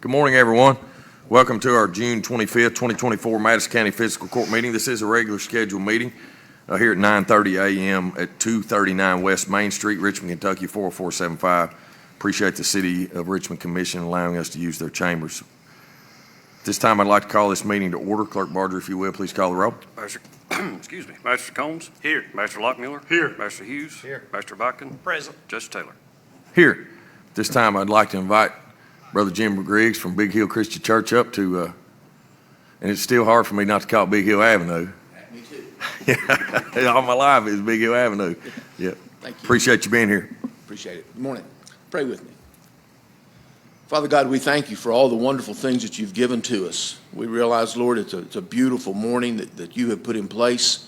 Good morning, everyone. Welcome to our June 25th, 2024 Madison County Fiscal Court meeting. This is a regular scheduled meeting here at 9:30 a.m. at 239 West Main Street, Richmond, Kentucky, 40475. Appreciate the City of Richmond Commission allowing us to use their chambers. This time, I'd like to call this meeting to order. Clerk Barger, if you will, please call the roll. Master, Master Combs. Here. Master Lockmiller. Here. Master Hughes. Here. Master Botkin. Present. Judge Taylor. Here. This time, I'd like to invite Brother Jim Griggs from Big Hill Christian Church up to, and it's still hard for me not to call it Big Hill Avenue. Me too. Yeah, all my life is Big Hill Avenue. Yeah. Thank you. Appreciate you being here. Appreciate it. Good morning. Pray with me. Father God, we thank you for all the wonderful things that you've given to us. We realize, Lord, it's a beautiful morning that you have put in place.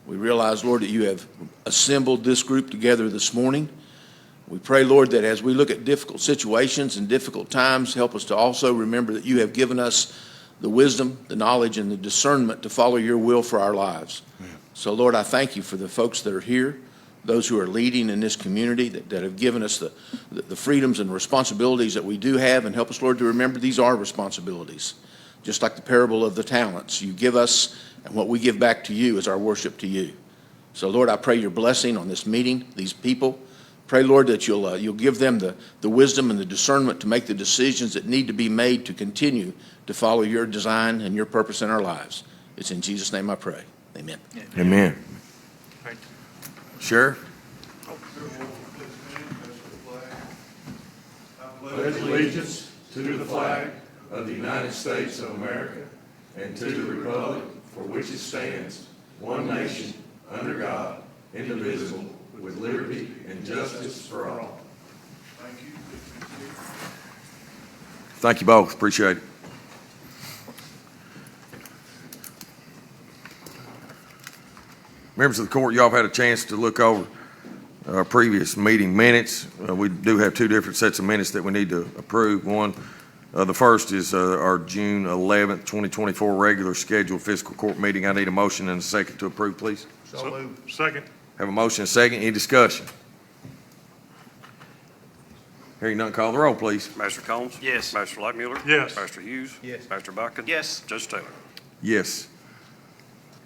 We realize, Lord, that you have assembled this group together this morning. We pray, Lord, that as we look at difficult situations and difficult times, help us to also remember that you have given us the wisdom, the knowledge, and the discernment to follow your will for our lives. Yeah. So, Lord, I thank you for the folks that are here, those who are leading in this community that have given us the freedoms and responsibilities that we do have, and help us, Lord, to remember these are responsibilities. Just like the parable of the talents, you give us, and what we give back to you is our worship to you. So, Lord, I pray your blessing on this meeting, these people. Pray, Lord, that you'll give them the wisdom and the discernment to make the decisions that need to be made to continue to follow your design and your purpose in our lives. It's in Jesus' name I pray. Amen. Amen. Sheriff? I pledge allegiance to the flag of the United States of America and to the republic for which it stands, one nation, under God, indivisible, with liberty and justice for all. Thank you. Thank you both. Appreciate it. Members of the court, y'all have had a chance to look over our previous meeting minutes. We do have two different sets of minutes that we need to approve. One, the first is our June 11th, 2024 regular scheduled fiscal court meeting. I need a motion and a second to approve, please. So moved. Second. Have a motion and a second. Any discussion? Hearing none, call the roll, please. Master Combs. Yes. Master Lockmiller. Yes. Master Hughes. Yes. Master Botkin. Yes. Judge Taylor. Yes.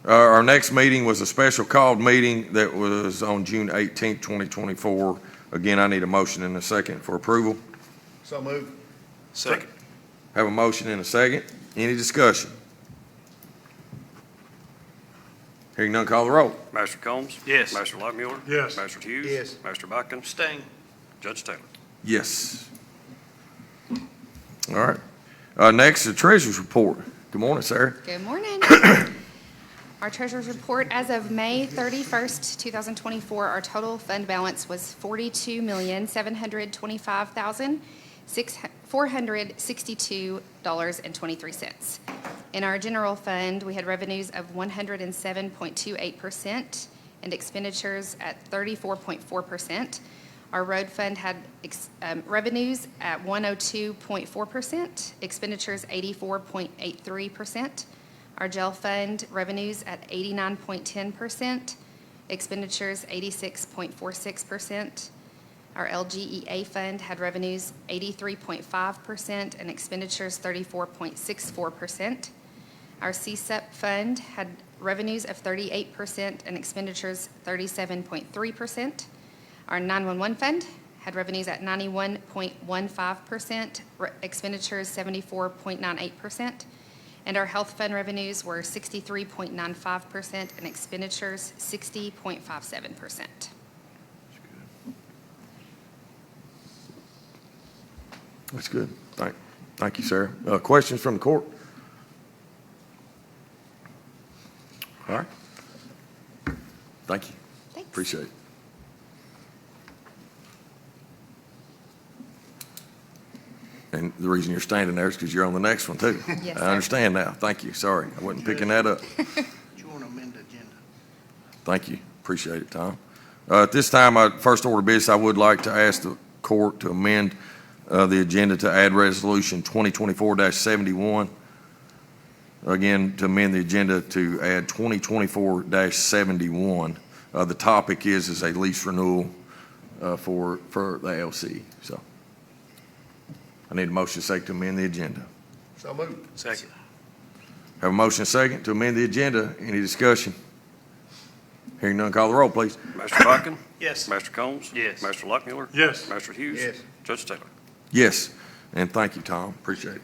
Our next meeting was a special called meeting that was on June 18th, 2024. Again, I need a motion and a second for approval. So moved. Second. Have a motion and a second. Any discussion? Hearing none, call the roll. Master Combs. Yes. Master Lockmiller. Yes. Master Hughes. Yes. Master Botkin. Abstain. Judge Taylor. Yes. All right. Next, the treasurer's report. Good morning, Sarah. Good morning. Our treasurer's report as of May 31st, 2024, our total fund balance was $42,725,462.23. In our general fund, we had revenues of 107.28% and expenditures at 34.4%. Our road fund had revenues at 102.4%, expenditures 84.83%. Our jail fund revenues at 89.10%, expenditures 86.46%. Our LGEA fund had revenues 83.5% and expenditures 34.64%. Our CSEP fund had revenues of 38% and expenditures 37.3%. Our 911 fund had revenues at 91.15%, expenditures 74.98%. And our health fund revenues were 63.95% and expenditures 60.57%. That's good. Thank you, Sarah. Questions from the court? All right. Thank you. Thanks. Appreciate it. And the reason you're standing there is because you're on the next one, too. Yes, I understand now. Thank you. Sorry, I wasn't picking that up. Do you want to amend the agenda? Thank you. Appreciate it, Tom. At this time, first order of business, I would like to ask the court to amend the agenda to add resolution 2024-71. Again, to amend the agenda to add 2024-71. The topic is a lease renewal for the LC. So. I need a motion second to amend the agenda. So moved. Second. Have a motion second to amend the agenda. Any discussion? Hearing none, call the roll, please. Master Bucking? Yes. Master Combs? Yes. Master Luckmiller? Yes. Master Hughes? Yes. Judge Taylor? Yes, and thank you, Tom. Appreciate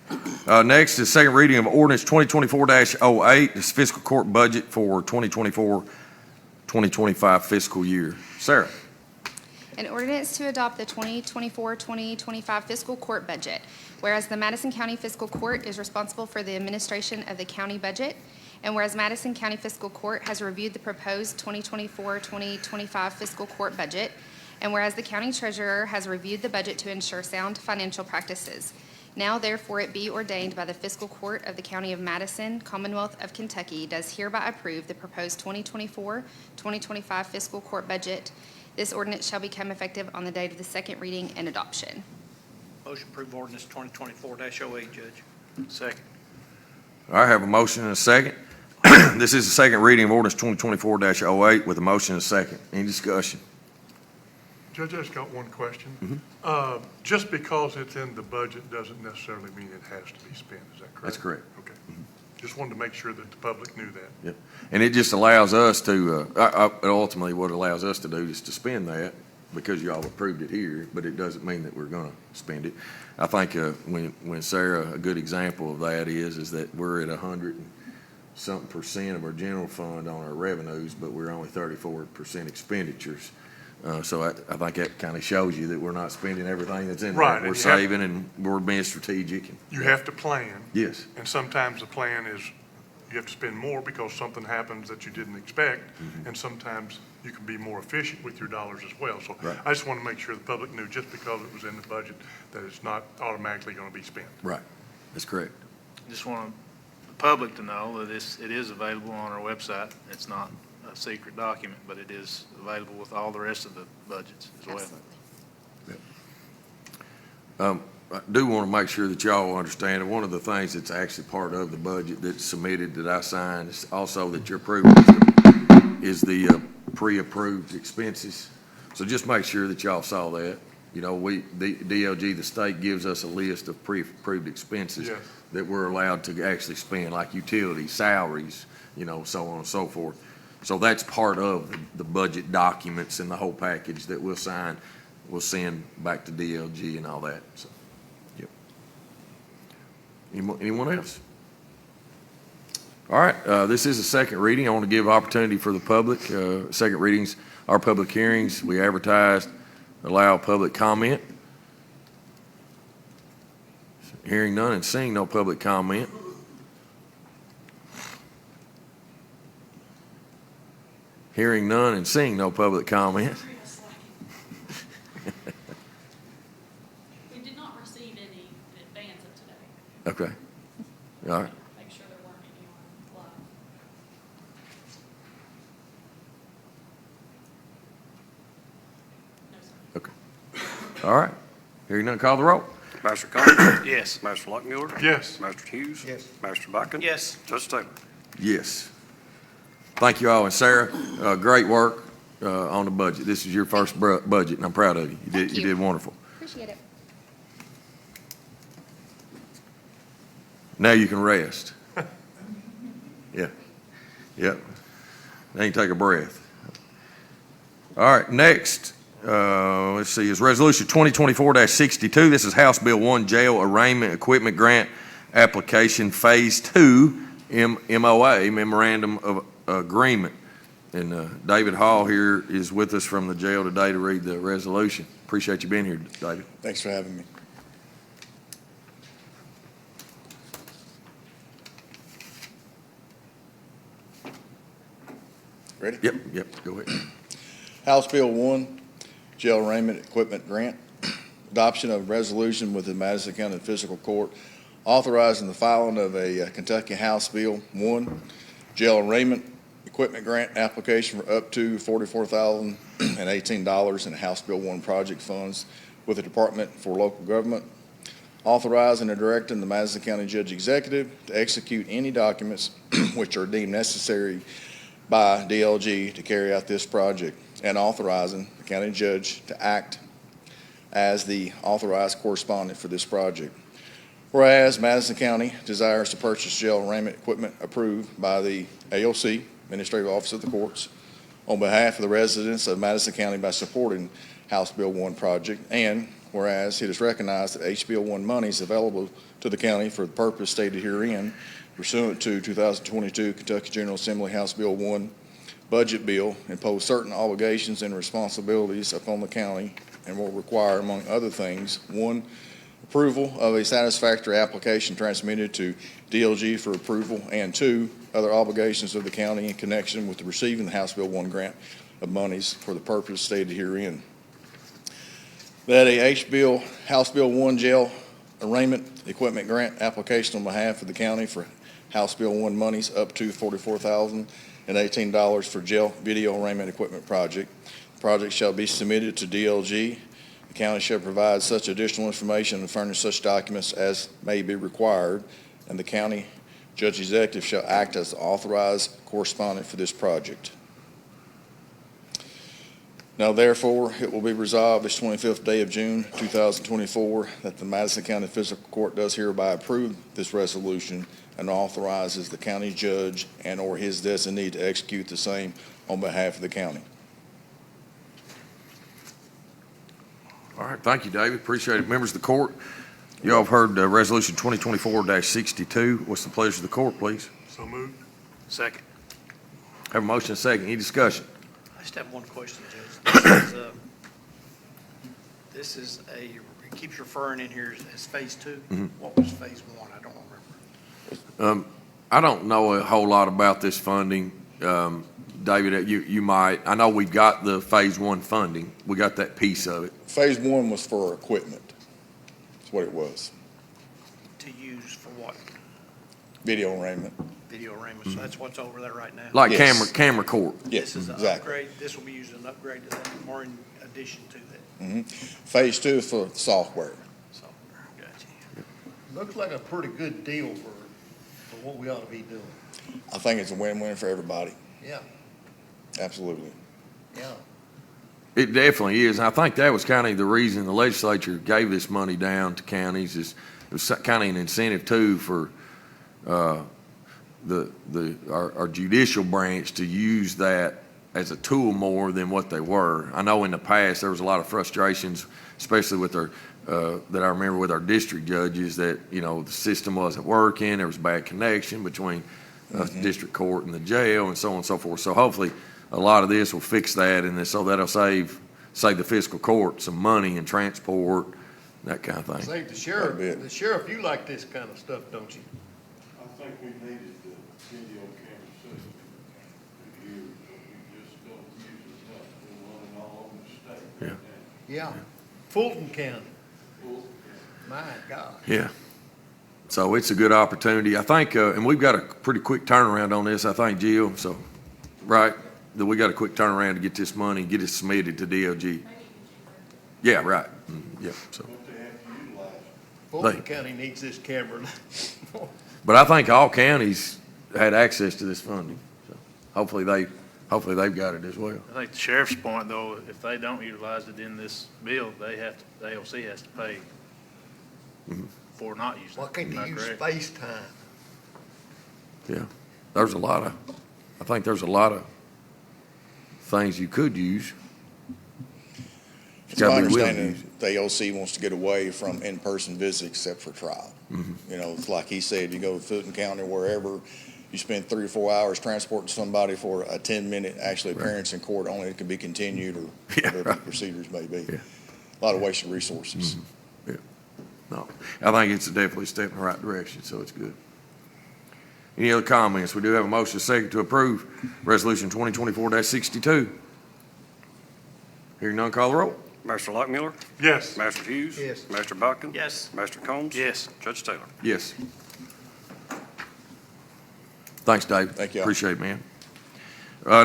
it. Next is second reading of ordinance 2024-08. This fiscal court budget for 2024-2025 fiscal year. Sarah? An ordinance to adopt the 2024-2025 fiscal court budget. Whereas the Madison County Fiscal Court is responsible for the administration of the county budget, and whereas Madison County Fiscal Court has reviewed the proposed 2024-2025 fiscal court budget, and whereas the county treasurer has reviewed the budget to ensure sound financial practices. Now therefore it be ordained by the Fiscal Court of the County of Madison, Commonwealth of Kentucky, does hereby approve the proposed 2024-2025 fiscal court budget. This ordinance shall become effective on the date of the second reading and adoption. Motion to approve ordinance 2024-08, Judge. Second. All right, I have a motion and a second. This is the second reading of ordinance 2024-08 with a motion and a second. Any discussion? Judge, I just got one question. Just because it's in the budget doesn't necessarily mean it has to be spent, is that correct? That's correct. Okay. Just wanted to make sure that the public knew that. Yep. And it just allows us to, ultimately what it allows us to do is to spend that because y'all approved it here, but it doesn't mean that we're going to spend it. I think when Sarah, a good example of that is that we're at 100 and something percent of our general fund on our revenues, but we're only 34% expenditures. So I think that kind of shows you that we're not spending everything that's in there. Right, and We're you have- saving and we're being strategic. You have to plan, Yes, and sometimes the plan is you have to spend more because something happens that you didn't expect, and sometimes you can be more efficient with your dollars as well. So Right. I just want to make sure the public knew, just because it was in the budget, that it's not automatically going to be spent. right. That's correct. Just want the public to know that it is available on our website. It's not a secret document, but it is available with all the rest of the budgets as well. Absolutely. I do want to make sure that y'all understand, and one of the things that's actually part of the budget that's submitted that I signed is also that you're approving is the pre-approved expenses. So just make sure that y'all saw that. You know, DLG, the state gives us a list of pre-approved expenses Yes. that we're allowed to actually spend, like utilities, salaries, you know, so on and so forth. So that's part of the budget documents and the whole package that we'll sign, we'll send back to DLG and all that, so, yep. Anyone else? All right, this is a second reading. I want to give opportunity for the public. Second readings are public hearings. We advertised, allow public comment. Hearing none and seeing no public comment. Hearing none and seeing no public comment. We did not receive any in advance of today. Okay. All right. Make sure there weren't any on live. No, sir. Okay. All right. Hearing none, call the roll. Master Combs? Yes. Master Luckmiller? Yes. Master Hughes? Yes. Master Bucking? Yes. Judge Taylor? Yes. Thank you all. And Sarah, great work on the budget. This is your first budget, and I'm proud of you. Thank You you. did wonderful. Appreciate it. Now you can rest. Yeah. Yep. Now you can take a breath. All right, next, let's see, is Resolution 2024-62. This is House Bill 1, Jail Arraignment Equipment Grant Application Phase 2, MOA, Memorandum of Agreement. And David Hall here is with us from the jail today to read the resolution. Appreciate you being here, David. Thanks for having me. Ready? Yep, go ahead. House Bill 1, Jail Arraignment Equipment Grant. Adoption of resolution with the Madison County Fiscal Court authorizing the filing of a Kentucky House Bill 1, Jail Arraignment Equipment Grant application for up to $44,018 in House Bill 1 project funds with the Department for Local Government. Authorizing and directing the Madison County Judge Executive to execute any documents which are deemed necessary by DLG to carry out this project, and authorizing the county judge to act as the authorized correspondent for this project. Whereas Madison County desires to purchase jail arraignment equipment approved by the AOC, Administrative Office of the Courts, on behalf of the residents of Madison County by supporting House Bill 1 project, and whereas it is recognized that HBL 1 monies available to the county for the purpose stated herein pursuant to 2022 Kentucky General Assembly House Bill 1 budget bill impose certain obligations and responsibilities upon the county and will require, among other things, 1, approval of a satisfactory application transmitted to DLG for approval, and 2, other obligations of the county in connection with receiving the House Bill 1 grant of monies for the purpose stated herein. That a House Bill 1 jail arraignment equipment grant application on behalf of the county for House Bill 1 monies up to $44,018 for jail video arraignment equipment project. The project shall be submitted to DLG. The county shall provide such additional information and furnish such documents as may be required, and the county judge executive shall act as the authorized correspondent for this project. Now therefore, it will be resolved this 25th day of June 2024 that the Madison County Fiscal Court does hereby approve this resolution and authorizes the county judge and or his designee to execute the same on behalf of the county. All right, thank you, David. Appreciate it. Members of the court, you all have heard Resolution 2024-62. What's the pleasure of the court, please? So moved. Second. Have a motion and a second. Any discussion? I just have one question, Judge. This is it keeps referring in here as phase 2. What was phase 1? I don't remember. I don't know a whole lot about this funding. David, you might. I know we got the phase 1 funding. We got that piece of it. Phase 1 was for equipment. That's what it was. To use for what? Video arraignment. Video arraignment. So that's what's over there right now. Like Yes. camera court. Yes, This is an exactly. upgrade. This will be used as an upgrade to that, or in addition to that. Phase 2 is for software. So, gotcha. Looks like a pretty good deal for what we ought to be doing. I think it's a win-win for everybody. Yeah, Absolutely. yeah. It definitely is. And I think that was kind of the reason the legislature gave this money down to counties. Is it was kind of an incentive too for our judicial branch to use that as a tool more than what they were. I know in the past there was a lot of frustrations, especially with our that I remember with our district judges, that the system wasn't working. There was bad connection between district court and the jail, and so on and so forth. So hopefully a lot of this will fix that, and so that'll save the fiscal court some money and transport, that kind of thing. Say, the sheriff, you like this kind of stuff, don't you? I think we needed the video camera system for years, but we just don't use it enough. We're running all over the state right now. Yeah. Fulton County. My God. Yeah. So it's a good opportunity. I think, and we've got a pretty quick turnaround on this, I think, Jill. So, right, that we got a quick turnaround to get this money, get it submitted to DLG. Yeah, right. Yeah. So, What they have to utilize. Fulton County needs this camera. but I think all counties had access to this funding. So hopefully they've got it as well. I think the sheriff's point, though, if they don't utilize it in this bill, the AOC has to pay for not using it. Why can't Am I they use correct? FaceTime? Yeah. I think there's a lot of things you could use. It's my understanding the AOC wants to get away from in-person visits except for trial. It's like he said, you go to Fulton County or wherever, you spend 3 or 4 hours transporting somebody for a 10-minute actually appearance in court, only it can be continued or whatever the procedures may be. Yeah. A lot of wasted resources. Yeah. No, I think it's definitely a step in the right direction, so it's good. Any other comments? We do have a motion second to approve Resolution 2024-62. Hearing none, call the roll. Master Lockmiller? Yes. Master Hughes? Yes. Master Bucking? Yes. Master Combs? Yes. Judge Taylor? Yes. Thanks, Dave. Thank you. Appreciate it, man.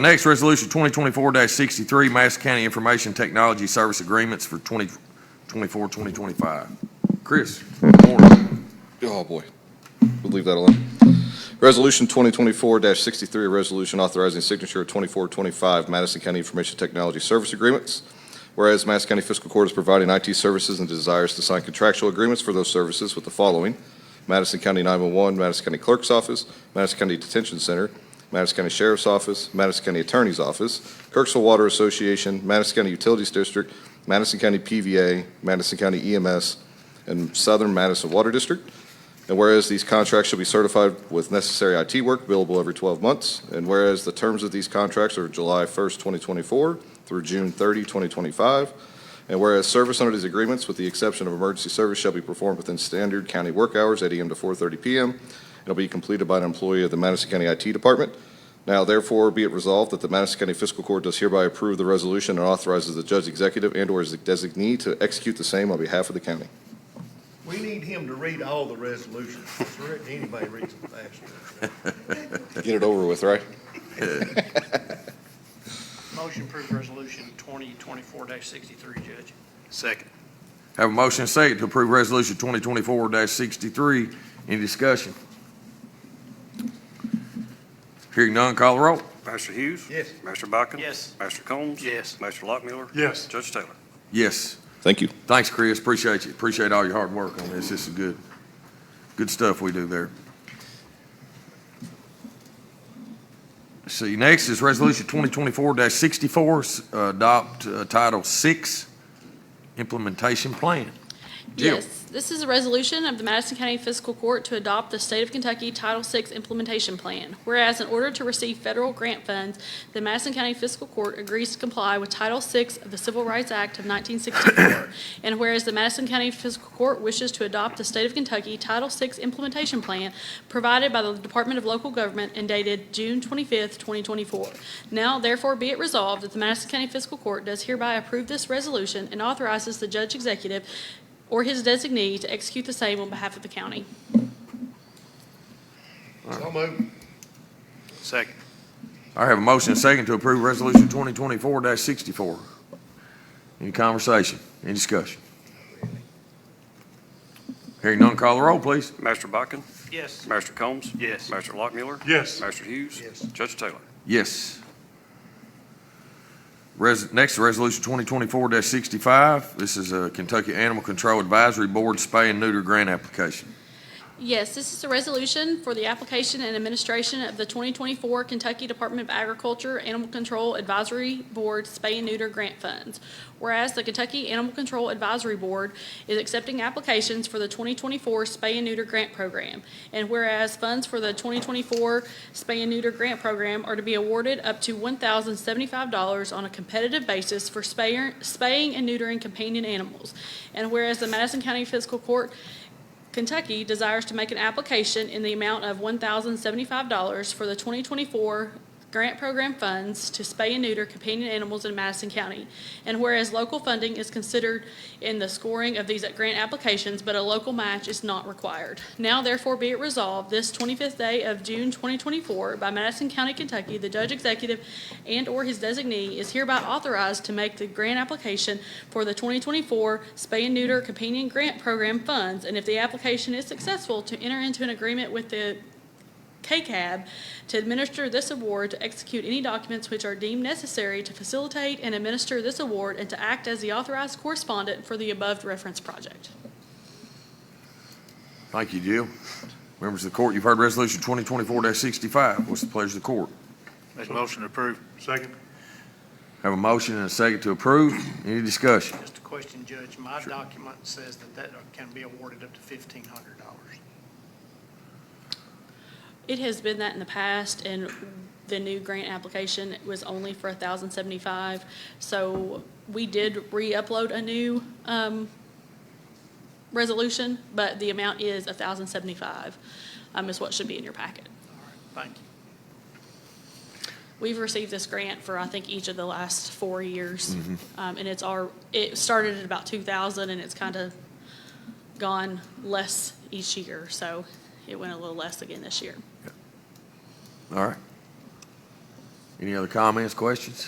Next, Resolution 2024-63, Madison County Information Technology Service Agreements for 2024-2025. Chris, good morning. Oh, boy. We'll leave that alone. Resolution 2024-63, a resolution authorizing signature of 2425 Madison County Information Technology Service Agreements Whereas Madison County Fiscal Court is providing IT services and desires to sign contractual agreements for those services with the following: Madison County 911, Madison County Clerk's Office, Madison County Detention Center, Madison County Sheriff's Office, Madison County Attorney's Office, Kirksville Water Association, Madison County Utilities District, Madison County PVA, Madison County EMS, and Southern Madison Water District. And whereas these contracts shall be certified with necessary IT work billable every 12 months, and whereas the terms of these contracts are July 1st, 2024 through June 30, 2025, and whereas service under these agreements, with the exception of emergency service, shall be performed within standard county work hours, 8 a.m. to 4:30 p.m., and will be completed by an employee of the Madison County IT Department. Now, therefore, be it resolved that the Madison County Fiscal Court does hereby approve the resolution and authorizes the judge executive and/or his designee to execute the same on behalf of the county. We need him to read all the resolutions. Anybody reads them faster. Get it over with, right? Motion to approve resolution 2024-63, Judge. Second. Have a motion and second to approve resolution 2024-63. Any discussion? Hearing none, call the roll. Master Hughes? Yes. Master Bucking? Yes. Master Combs? Yes. Master Lockmiller? Yes. Judge Taylor? Yes. Thank you. Thanks, Chris. Appreciate you. Appreciate all your hard work on this. This is good stuff we do there. Let's see, next is resolution 2024-64, adopt Title VI implementation plan. Jill. Yes, this is a resolution of the Madison County Fiscal Court to adopt the State of Kentucky Title VI Implementation Plan. Whereas in order to receive federal grant funds, the Madison County Fiscal Court agrees to comply with Title VI of the Civil Rights Act of 1964. And whereas the Madison County Fiscal Court wishes to adopt the State of Kentucky Title VI Implementation Plan provided by the Department of Local Government and dated June 25th, 2024. Now, therefore, be it resolved that the Madison County Fiscal Court does hereby approve this resolution and authorizes the judge executive or his designee to execute the same on behalf of the county. So moved. Second. I have a motion and second to approve resolution 2024-64. Any conversation? Any discussion? Hearing none, call the roll, please. Master Bucking? Yes. Master Combs? Yes. Master Lockmiller? Yes. Master Hughes? Yes. Judge Taylor? Yes. Next, resolution 2024-65. This is a Kentucky Animal Control Advisory Board spay and neuter grant application. Yes, this is a resolution for the application and administration of the 2024 Kentucky Department of Agriculture Animal Control Advisory Board Spay and Neuter Grant Funds. Whereas the Kentucky Animal Control Advisory Board is accepting applications for the 2024 Spay and Neuter Grant Program. And whereas funds for the 2024 Spay and Neuter Grant Program are to be awarded up to $1,075 on a competitive basis for spaying and neutering companion animals. And whereas the Madison County Fiscal Court Kentucky desires to make an application in the amount of $1,075 for the 2024 grant program funds to spay and neuter companion animals in Madison County. And whereas local funding is considered in the scoring of these grant applications, but a local match is not required. Now therefore be it resolved, this 25th day of June 2024, by Madison County, Kentucky, the judge executive and/or his designee is hereby authorized to make the grant application for the 2024 spay and neuter companion grant program funds, and if the application is successful, to enter into an agreement with the KCAB to administer this award, to execute any documents which are deemed necessary to facilitate and administer this award, and to act as the authorized correspondent for the above referenced project. Thank you, Jill. Members of the court, you've heard resolution 2024-65. What's the pleasure of the court? Make a motion to approve. Second. Have a motion and a second to approve. Any discussion? Just a question, Judge. My document says that can be awarded up to $1,500. It has been that in the past, and the new grant application was only for $1,075. So we did re-upload a new resolution, but the amount is $1,075. Is what should be in your packet. All right, thank you. We've received this grant for, I think, each of the last 4 years. And it started at about 2,000 and it's kind of gone less each year. So it went a little less again this year. All right. Any other comments, questions?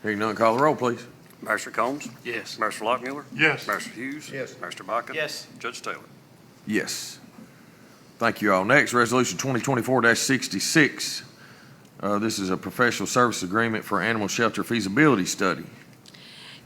Hearing none, call the roll, please. Master Combs? Yes. Master Lockmiller? Yes. Master Hughes? Yes. Master Bucking? Yes. Judge Taylor? Yes. Thank you all. Next, resolution 2024-66. This is a professional service agreement for animal shelter feasibility study.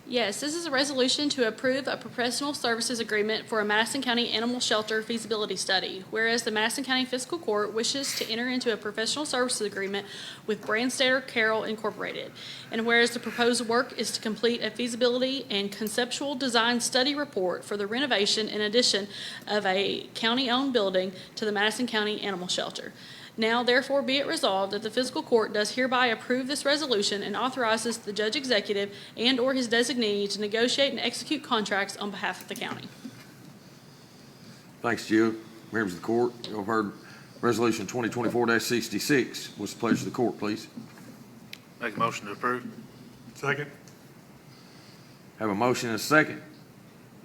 Yes, this is a resolution to approve a professional services agreement for a Madison County Animal Shelter feasibility study. Whereas the Madison County Fiscal Court wishes to enter into a professional services agreement with Branstetter Carroll Incorporated. And whereas the proposed work is to complete a feasibility and conceptual design study report for the renovation and addition of a county-owned building to the Madison County Animal Shelter. Now therefore be it resolved that the fiscal court does hereby approve this resolution and authorizes the judge executive and/or his designee to negotiate and execute contracts on behalf of the county. Thanks, Jill. Members of the court, you've heard Resolution 2024-66. What's the pleasure of the court, please? Make a motion to approve. Second. Have a motion and a second.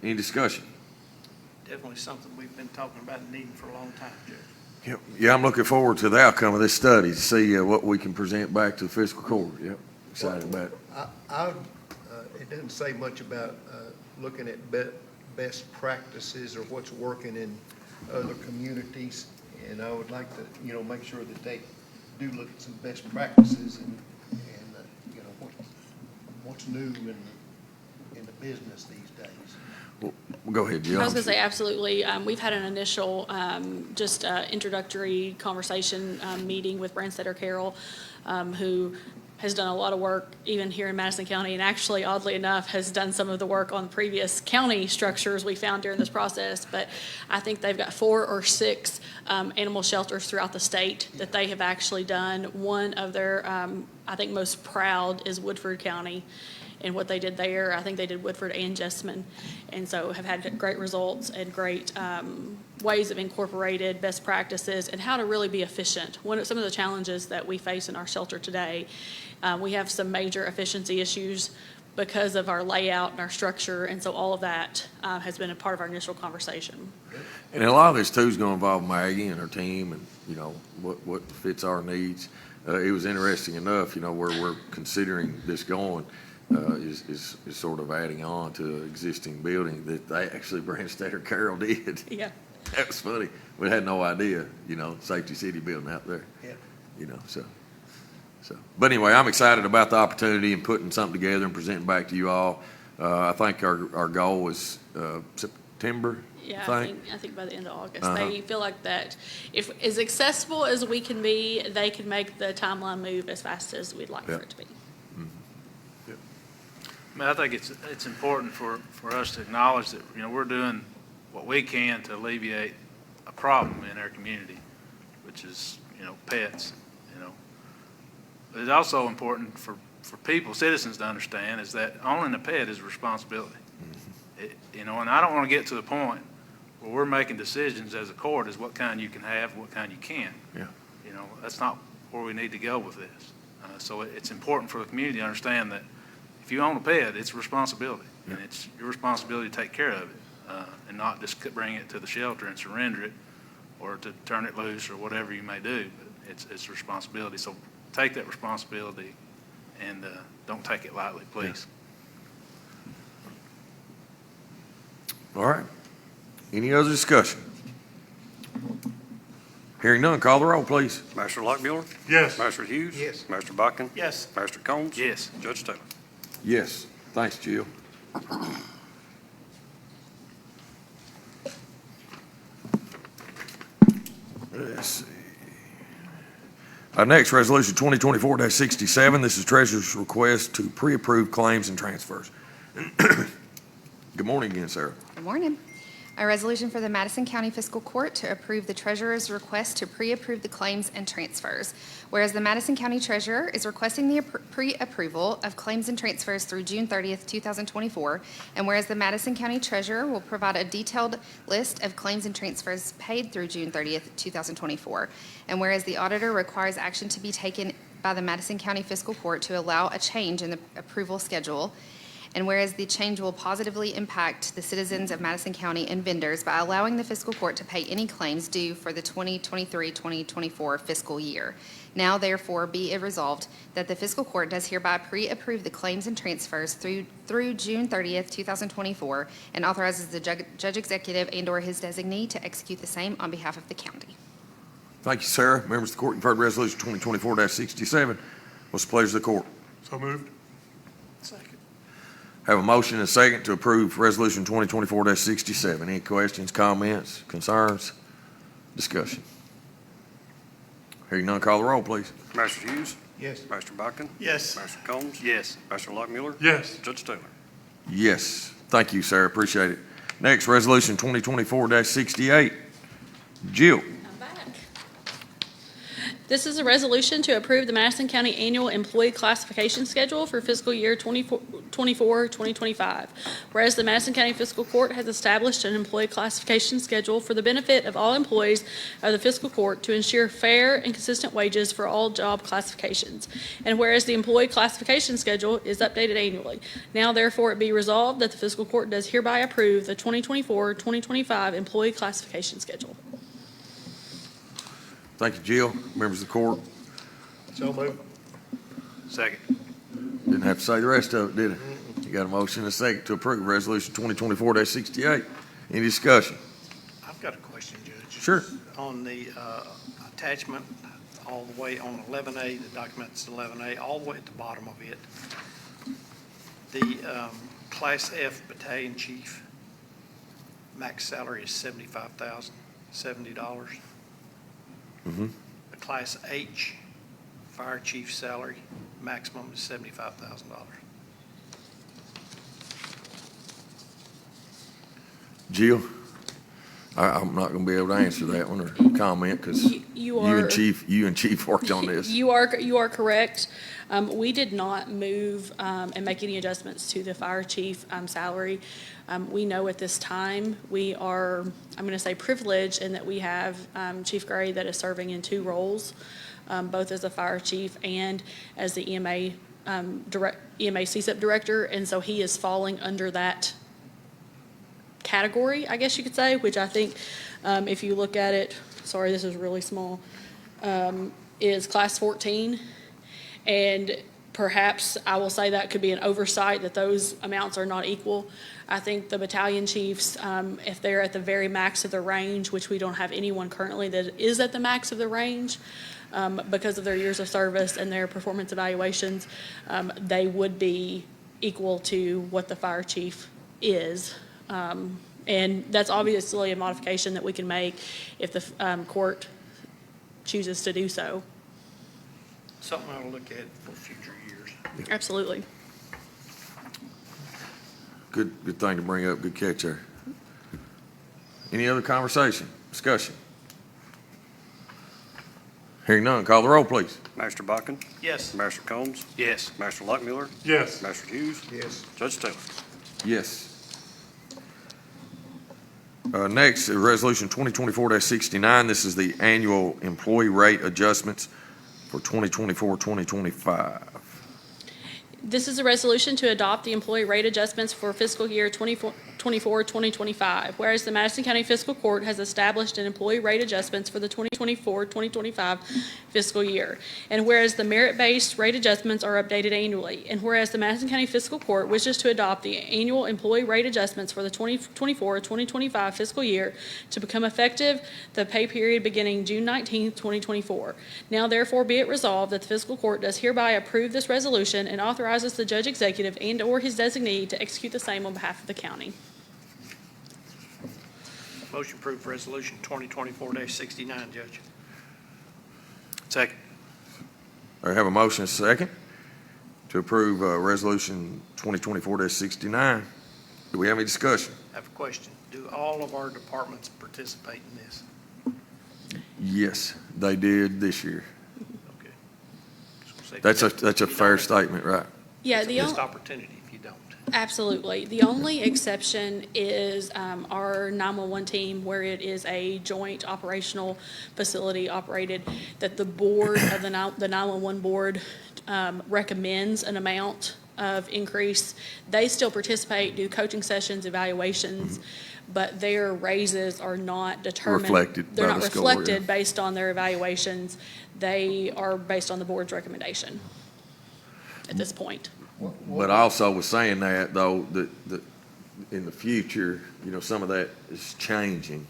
Any discussion? Definitely something we've been talking about and needing for a long time, Judge. Yeah, I'm looking forward to the outcome of this study, to see what we can present back to the fiscal court. Yep, excited about it. It doesn't say much about looking at best practices or what's working in other communities. And I would like to, make sure that they do look at some best practices and what's new in the business these days. Well, go ahead, Jill. I was going to say, absolutely. We've had an initial, introductory conversation meeting with Branstetter Carroll, who has done a lot of work even here in Madison County, and actually, oddly enough, has done some of the work on previous county structures we found during this process. But I think they've got 4 or 6 animal shelters throughout the state that they have actually done. One of their, I think, most proud is Woodford County. And what they did there, I think they did Woodford and Jessamine, and so have had great results and great ways of incorporated best practices and how to really be efficient. Some of the challenges that we face in our shelter today, we have some major efficiency issues because of our layout and our structure, and so all of that has been a part of our initial conversation. And a lot of this too is going to involve Maggie and her team, and what fits our needs. It was interesting enough, where we're considering this going. Is sort of adding on to an existing building that they actually Branstetter Carroll did. Yeah. That was funny. We had no idea, Safety City building out there. Yeah. So. But anyway, I'm excited about the opportunity and putting something together and presenting back to you all. I think our goal is September. Yeah, I think by the end of August. They feel like that if as accessible as we can be, they can make the timeline move as fast as we'd like for it to be. I mean, I think it's important for us to acknowledge that, we're doing what we can to alleviate a problem in our community, which is, pets, But it's also important for people, citizens to understand is that owning a pet is a responsibility. And I don't want to get to the point where we're making decisions as a court as what kind you can have, what kind you can't. Yeah. That's not where we need to go with this. So it's important for the community to understand that if you own a pet, it's a responsibility, and it's your responsibility to take care of it, and not just bring it to the shelter and surrender it, or to turn it loose, or whatever you may do. But it's a responsibility. So take that responsibility, and don't take it lightly, please. All right. Any other discussion? Hearing none, call the roll, please. Master Lockmuller? Yes. Master Hughes? Yes. Master Botkin? Yes. Master Combs? Yes. Judge Taylor? Yes. Thanks, Jill. Let's see. Our next resolution, 2024-67. This is Treasurer's request to pre-approve claims and transfers. Good morning again, Sarah. Good morning. A resolution for the Madison County Fiscal Court to approve the treasurer's request to pre-approve the claims and transfers. Whereas the Madison County Treasurer is requesting the pre-approval of claims and transfers through June 30th, 2024, and whereas the Madison County Treasurer will provide a detailed list of claims and transfers paid through June 30th, 2024, and whereas the auditor requires action to be taken by the Madison County Fiscal Court to allow a change in the approval schedule, and whereas the change will positively impact the citizens of Madison County and vendors by allowing the fiscal court to pay any claims due for the 2023-2024 fiscal year. Now therefore be it resolved that the fiscal court does hereby pre-approve the claims and transfers through June 30th, 2024, and authorizes the judge executive and/or his designee to execute the same on behalf of the county. Thank you, Sarah. Members of the court, you've heard Resolution 2024-67. What's the pleasure of the court? So moved. Second. Have a motion and a second to approve Resolution 2024-67. Any questions, comments, concerns, discussion? Hearing none, call the roll, please. Master Hughes, Yes. Master Buckin, Yes. Master Combs, Yes. Master Lockmuller, Yes. Judge Taylor. Yes. Thank you, sir. Appreciate it. Next, Resolution 2024-68. Jill. I'm back. This is a resolution to approve the Madison County Annual Employee Classification Schedule for fiscal year 2024-2025. Whereas the Madison County Fiscal Court has established an employee classification schedule for the benefit of all employees of the fiscal court to ensure fair and consistent wages for all job classifications. And whereas the employee classification schedule is updated annually. Now therefore it be resolved that the fiscal court does hereby approve the 2024-2025 employee classification schedule. Thank you, Jill. Members of the court, So moved. Second. didn't have to say the rest of it, did it? You got a motion and a second to approve Resolution 2024-68. Any discussion? I've got a question, Judge. Sure. On the attachment, all the way on 11A, the document's 11A, all the way at the bottom of it, the Class F Battalion Chief, max salary is $75,070. Mm-hmm. The Class H Fire Chief salary, maximum is $75,000. Jill, I'm not going to be able to answer that one or comment because You you are. and Chief worked on this. You are correct. We did not move and make any adjustments to the fire chief salary. We know at this time we are, I'm going to say, privileged in that we have Chief Gray that is serving in two roles, both as a fire chief and as the EMA CSIP director, and so he is falling under that category, I guess you could say, which I think if you look at it, sorry, this is really small, is Class 14. And perhaps I will say that could be an oversight that those amounts are not equal. I think the battalion chiefs, if they're at the very max of the range, which we don't have anyone currently that is at the max of the range, because of their years of service and their performance evaluations, they would be equal to what the fire chief is. And that's obviously a modification that we can make if the court chooses to do so. Something I'll look at for future years. Absolutely. Good thing to bring up. Good catch there. Any other conversation, discussion? Hearing none, call the roll, please. Master Buckin, Yes. Master Combs, Yes. Master Lockmuller, Yes. Master Hughes, Yes. Judge Taylor. Yes. Next, Resolution 2024-69. This is the annual employee rate adjustments for 2024-2025. This is a resolution to adopt the employee rate adjustments for fiscal year 2024-2025. Whereas the Madison County Fiscal Court has established an employee rate adjustments for the 2024-2025 fiscal year. And whereas the merit-based rate adjustments are updated annually. And whereas the Madison County Fiscal Court wishes to adopt the annual employee rate adjustments for the 2024-2025 fiscal year to become effective the pay period beginning June 19, 2024. Now therefore be it resolved that the Fiscal Court does hereby approve this resolution and authorizes the judge executive and/or his designee to execute the same on behalf of the county. Motion approved resolution 2024-69, Judge. Second. I have a motion and a second to approve Resolution 2024-69. Do we have any discussion? I have a question. Do all of our departments participate in this? Yes, they did this year. Okay. Just gonna say- That's a fair statement, right? Yeah, It's a the missed only. opportunity if you don't. Absolutely. The only exception is our 911 team, where it is a joint operational facility operated, that the board of the 911 board recommends an amount of increase. They still participate, do coaching sessions, evaluations, but their raises are not determined. Reflected They're by not the score, yeah. reflected based on their evaluations. They are based on the board's recommendation at this point. But I also was saying that, though, that in the future, some of that is changing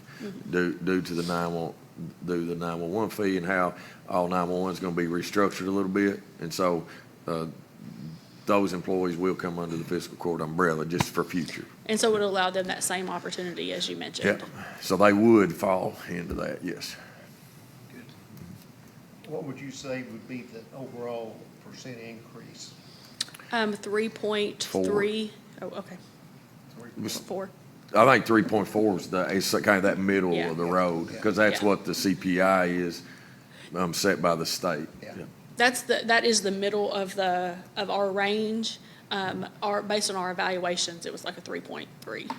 due to the 911 fee and how all 911 is going to be restructured a little bit. And so those employees will come under the fiscal court umbrella just for future. And so it would allow them that same opportunity as you mentioned. Yep. So they would fall into that, yes. What would you say would be the overall percent increase? 3.3, oh, okay, 4. I think 3.4 is it's kind of that middle Yeah. of the road, because that's Yeah. what the CPI is, set by the state. Yeah. That is the middle of our range. Based on our evaluations, it was like a 3.3. Okay.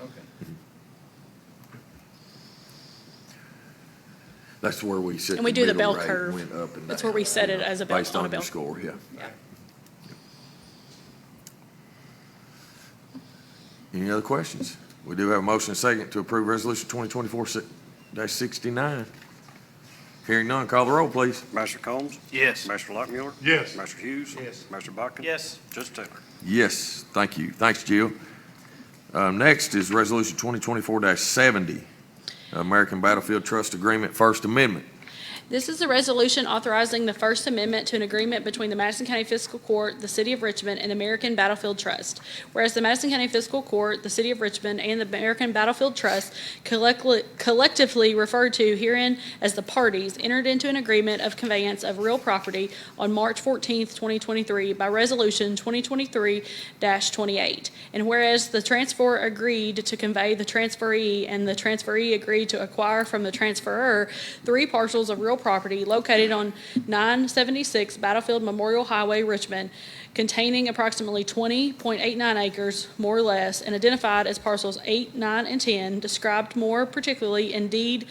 That's where we sit. And we do the middle bell rate curve. went up and That's down, where we set it as a bell, based on a on your bell. score, yeah. Yeah. Any other questions? We do have a motion and second to approve Resolution 2024-69. Hearing none, call the roll, please. Master Combs? Yes. Master Lockmuller? Yes. Master Hughes? Yes. Master Bucking? Yes. Judge Taylor? Yes, thank you. Thanks, Jill. Next is Resolution 2024-70, American Battlefield Trust Agreement, First Amendment. This is a resolution authorizing the First Amendment to an agreement between the Madison County Fiscal Court, the City of Richmond, and the American Battlefield Trust. Whereas the Madison County Fiscal Court, the City of Richmond, and the American Battlefield Trust, collectively referred to herein as the parties, entered into an agreement of conveyance of real property on March 14th, 2023 by Resolution 2023-28. And whereas the transferor agreed to convey the transferee and the transferee agreed to acquire from the transferor 3 parcels of real property located on 976 Battlefield Memorial Highway, Richmond, containing approximately 20.89 acres, more or less, and identified as parcels 8, 9, and 10, described more particularly in Deed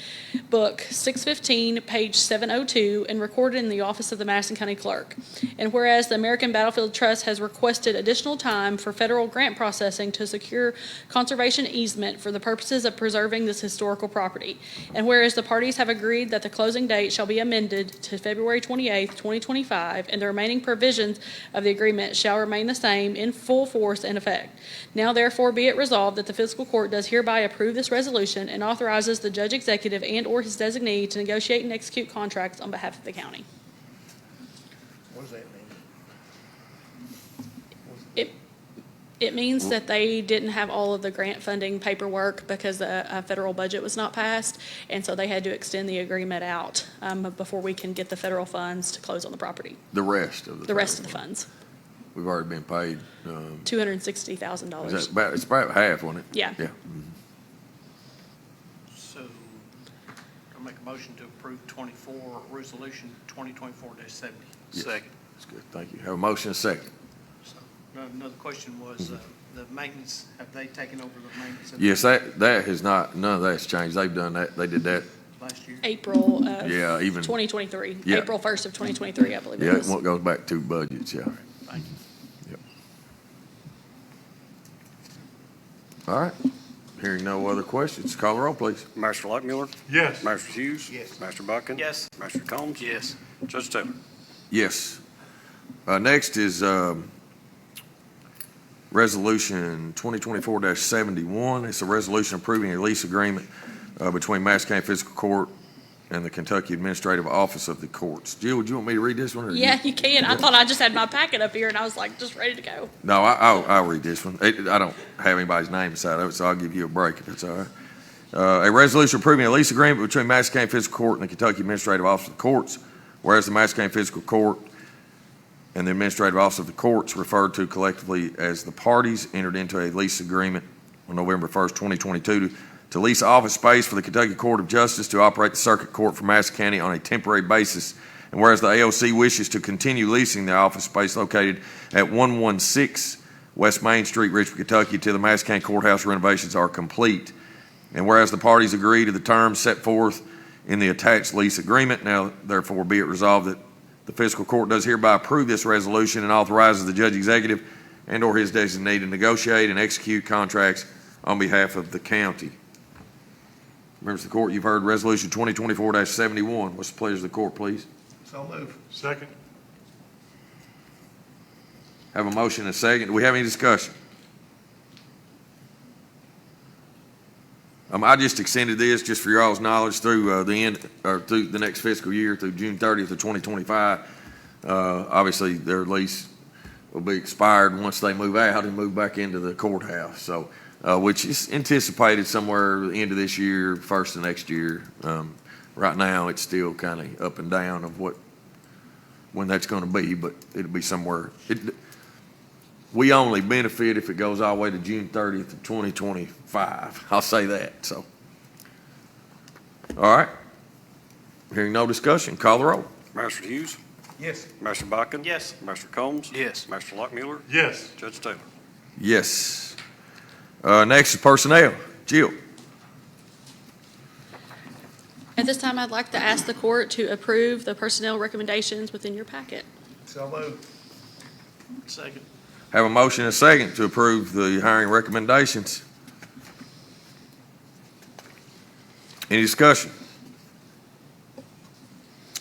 Book 615, page 702, and recorded in the office of the Madison County Clerk. And whereas the American Battlefield Trust has requested additional time for federal grant processing to secure conservation easement for the purposes of preserving this historical property. And whereas the parties have agreed that the closing date shall be amended to February 28th, 2025, and the remaining provisions of the agreement shall remain the same in full force and effect. Now therefore be it resolved that the fiscal court does hereby approve this resolution and authorizes the judge executive and/or his designee to negotiate and execute contracts on behalf of the county. What does that mean? It means that they didn't have all of the grant funding paperwork because a federal budget was not passed, and so they had to extend the agreement out before we can get the federal funds to close on the property. The rest of The rest of the funds, We've already been paid. $260,000. Is that about, it's about half, wasn't it? Yeah. Yeah. So I'll make a motion to approve Resolution 2024-70. Second. That's good, thank you. Have a motion and a second. So another question was, the maintenance, have they taken over the maintenance? Yes, that has not, none of that's changed. They've done that, they did that, Last year? April of yeah, even, 2023, Yeah. April 1st of 2023, I believe it yeah, was. it goes back 2 budgets, yeah. Thank you. All right, hearing no other questions, call the roll, please. Master Lockmuller? Yes. Master Hughes? Yes. Master Bucking? Yes. Master Combs? Yes. Judge Taylor? Yes. Next is Resolution 2024-71. It's a resolution approving a lease agreement between Madison County Fiscal Court and the Kentucky Administrative Office of the Courts. Jill, would you want me to read this one? Or Yeah, you can. I thought I just had my packet up here and I was like, just ready to go. No, I'll read this one. I don't have anybody's name inside of it, so I'll give you a break if it's all right. A resolution approving a lease agreement between Madison County Fiscal Court and the Kentucky Administrative Office of the Courts, whereas the Madison County Fiscal Court and the Administrative Office of the Courts, referred to collectively as the parties, entered into a lease agreement on November 1st, 2022, to lease office space for the Kentucky Court of Justice to operate the Circuit Court for Madison County on a temporary basis. And whereas the AOC wishes to continue leasing the office space located at 116 West Main Street, Richmond, Kentucky, till the Madison County Courthouse renovations are complete. And whereas the parties agree to the terms set forth in the attached lease agreement, now therefore be it resolved that the fiscal court does hereby approve this resolution and authorizes the judge executive and/or his designee to negotiate and execute contracts on behalf of the county. Members of the court, you've heard Resolution 2024-71. What's the pleasure of the court, please? So move. Second. Have a motion and a second. Do we have any discussion? I just extended this just for y'all's knowledge through the end, or through the next fiscal year, through June 30th of 2025. Obviously, their lease will be expired once they move out and move back into the courthouse. So, which is anticipated somewhere the end of this year, first of next year. Right now, it's still kind of up and down of when that's going to be, but it'll be somewhere. We only benefit if it goes all the way to June 30th of 2025. I'll say that, so. All right. Hearing no discussion, call the roll. Master Hughes, Yes. Master Botkin. Yes. Master Combs. Yes. Master Lockmuller, Yes. Judge Taylor. Yes. Next is personnel. Jill. At this time, I'd like to ask the court to approve the personnel recommendations within your packet. So moved. Second. Have a motion and a second to approve the hiring recommendations. Any discussion?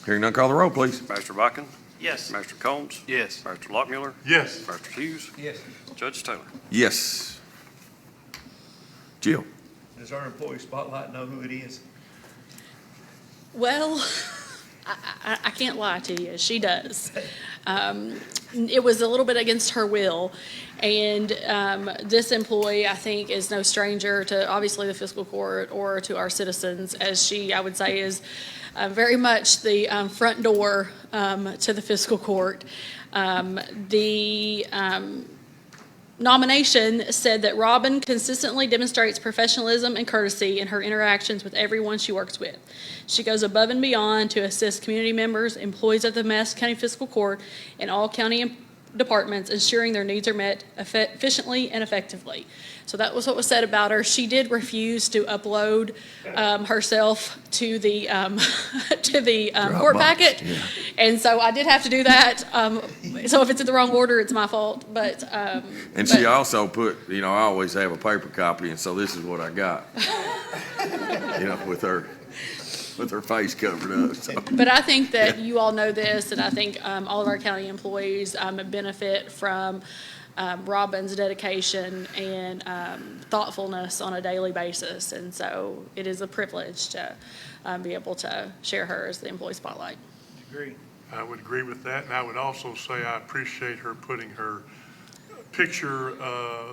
Hearing none, call the roll, please. Master Botkin. Yes. Master Combs. Yes. Master Lockmuller, Yes. Master Hughes, Yes. Judge Taylor. Yes. Jill. Does our employee spotlight know who it is? Well, I can't lie to you, she does. It was a little bit against her will, and this employee, I think, is no stranger to obviously the fiscal court or to our citizens, as she, I would say, is very much the front door to the fiscal court. The nomination said that Robin consistently demonstrates professionalism and courtesy in her interactions with everyone she works with. She goes above and beyond to assist community members, employees of the Madison County Fiscal Court, and all county departments, ensuring their needs are met efficiently and effectively. So that was what was said about her. She did refuse to upload herself to the court Dropbox, packet, yeah. and so I did have to do that. So if it's in the wrong order, it's my fault. But And she also put, I always have a paper copy, and so this is what I got. With her face covered up. So. But I think that you all know this, and I think all of our county employees benefit from Robin's dedication and thoughtfulness on a daily basis. And so it is a privilege to be able to share her as the employee spotlight. Agree. I would agree with that, and I would also say I appreciate her putting her picture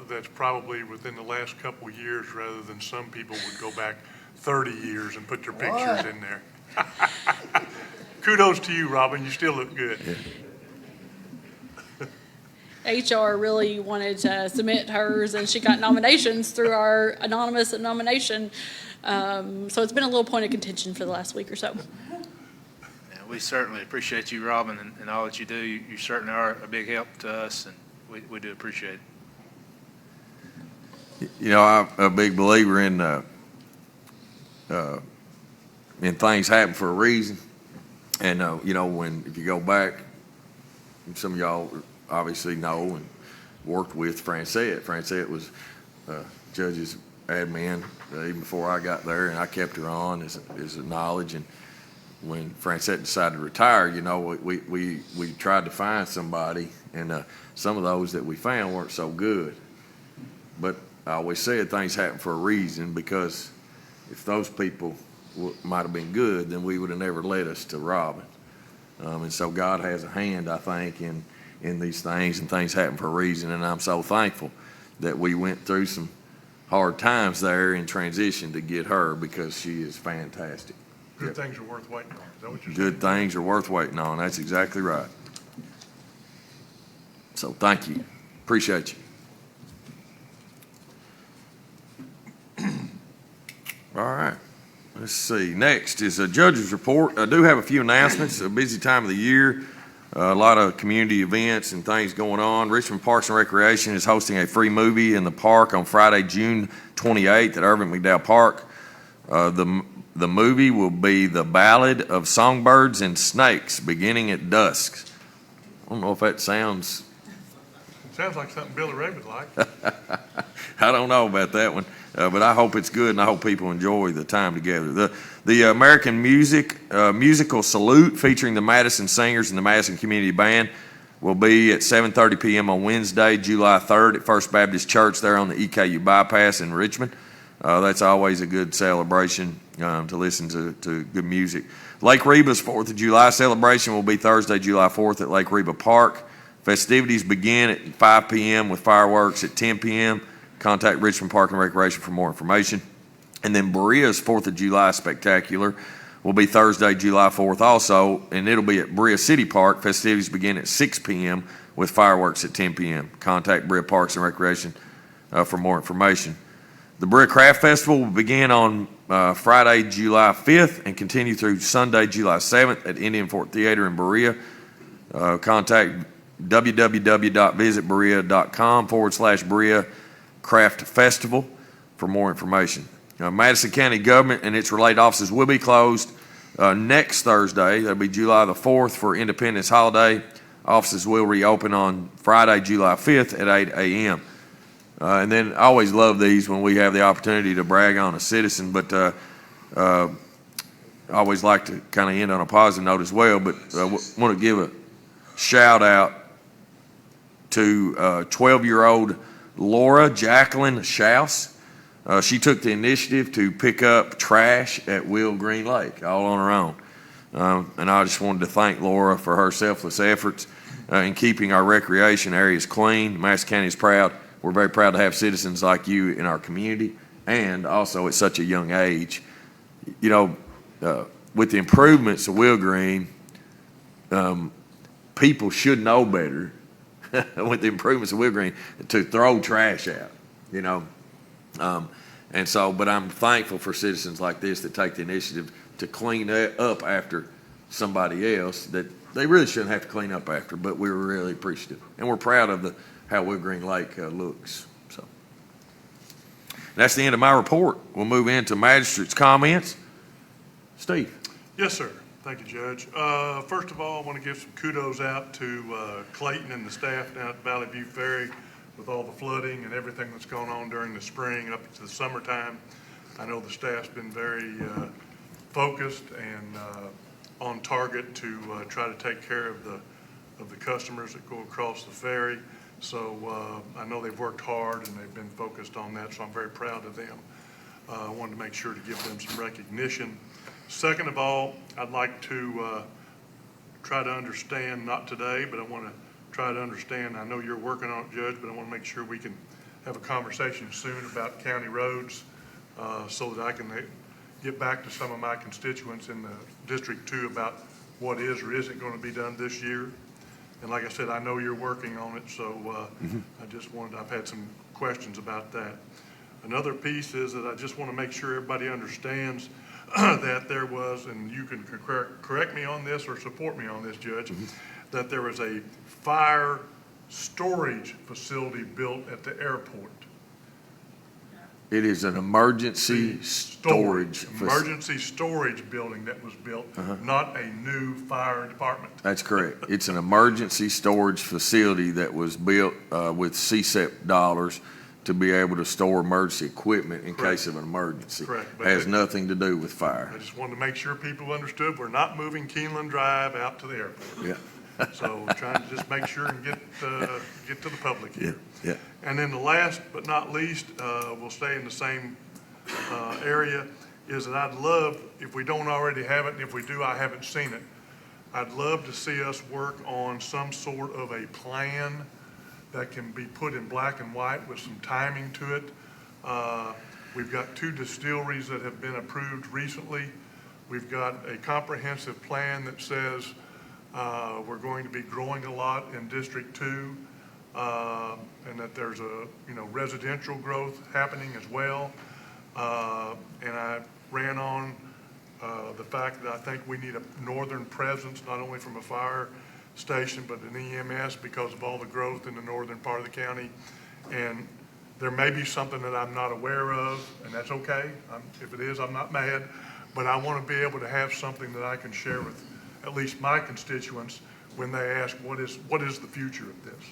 that's probably within the last couple of years, rather than some people would go back 30 years and put their pictures in there. Kudos to you, Robin. You still look good. HR really wanted to submit hers, and she got nominations through our anonymous nomination. So it's been a little point of contention for the last week or so. Yeah, we certainly appreciate you, Robin, and all that you do. You certainly are a big help to us, and we do appreciate it. I'm a big believer in things happen for a reason. And, if you go back, some of y'all obviously know and worked with Francette. Francette was Judge's admin even before I got there, and I kept her on as a knowledge. And when Francette decided to retire, we tried to find somebody, and some of those that we found weren't so good. But I always said things happen for a reason, because if those people might have been good, then we would have never led us to Robin. And so God has a hand, I think, in these things, and things happen for a reason. And I'm so thankful that we went through some hard times there in transition to get her, because she is fantastic. Good things are worth waiting on. Is that what you're saying? Good things are worth waiting on. That's exactly right. So thank you. Appreciate you. All right. Let's see. Next is a judge's report. I do have a few announcements. A busy time of the year. A lot of community events and things going on. Richmond Parks and Recreation is hosting a free movie in the park on Friday, June 28th at Irving McDowell Park. The movie will be The Ballad of Songbirds and Snakes, beginning at dusk. I don't know if that sounds... Sounds like something Billy Ray would like. I don't know about that one, but I hope it's good, and I hope people enjoy the time together. The American musical salute featuring the Madison Singers and the Madison Community Band will be at 7:30 p.m. on Wednesday, July 3rd at First Baptist Church there on the EKU bypass in Richmond. That's always a good celebration to listen to good music. Lake Reba's 4th of July celebration will be Thursday, July 4th at Lake Reba Park. Festivities begin at 5 p.m. with fireworks at 10 p.m. Contact Richmond Park and Recreation for more information. And then Berea's 4th of July Spectacular will be Thursday, July 4th also, and it'll be at Berea City Park. Festivities begin at 6 p.m. with fireworks at 10 p.m. Contact Berea Parks and Recreation for more information. The Berea Craft Festival will begin on Friday, July 5th and continue through Sunday, July 7th at Indian Fort Theater in Berea. Contact www.visitberea.com/Berea Craft Festival for more information. Madison County government and its related offices will be closed next Thursday. That'll be July the 4th for Independence Holiday. Offices will reopen on Friday, July 5th at 8 a.m. And then I always love these when we have the opportunity to brag on a citizen, but I always like to kind of end on a positive note as well. But I want to give a shout out to 12-year-old Laura Jacqueline Schaus. She took the initiative to pick up trash at Will Green Lake all on her own. And I just wanted to thank Laura for her selfless efforts in keeping our recreation areas clean. Madison County is proud. We're very proud to have citizens like you in our community, and also at such a young age. You know, with the improvements of Will Green, people should know better with the improvements of Will Green to throw trash out, you know. And so, but I'm thankful for citizens like this that take the initiative to clean up after somebody else that they really shouldn't have to clean up after, but we're really appreciative. And we're proud of how Will Green Lake looks. So that's the end of my report. We'll move into magistrate's comments. Steve. Yes, sir. Thank you, Judge. First of all, I want to give some kudos out to Clayton and the staff down at Valley View Ferry with all the flooding and everything that's gone on during the spring up to the summertime. I know the staff's been very focused and on target to try to take care of the customers that go across the ferry. So I know they've worked hard and they've been focused on that, so I'm very proud of them. I wanted to make sure to give them some recognition. Second of all, I'd like to try to understand, not today, but I want to try to understand, I know you're working on it, Judge, but I want to make sure we can have a conversation soon about county roads so that I can get back to some of my constituents in the District 2 about what is or isn't going to be done this year. And like I said, I know you're working on it, so I've had some questions about that. Another piece is that I just want to make sure everybody understands that there was, and you can correct me on this or support me on this, Judge, that there was a fire storage facility built at the airport. It is an emergency storage Emergency storage building that was built, not a new fire department. That's correct. It's an emergency storage facility that was built with CSEP dollars to be able to store emergency equipment in case of an emergency. Correct. It has nothing to do with fire. I just wanted to make sure people understood we're not moving Keeneland Drive out to the airport. Yeah. So trying to just make sure and get to the public here. Yeah. And then the last but not least, we'll stay in the same area, is that I'd love, if we don't already have it, and if we do, I haven't seen it, I'd love to see us work on some sort of a plan that can be put in black and white with some timing to it. We've got 2 distilleries that have been approved recently. We've got a comprehensive plan that says we're going to be growing a lot in District 2, and that there's a residential growth happening as well. And I ran on the fact that I think we need a northern presence, not only from a fire station, but an EMS because of all the growth in the northern part of the county. And there may be something that I'm not aware of, and that's okay. If it is, I'm not mad, but I want to be able to have something that I can share with at least my constituents when they ask, what is the future of this?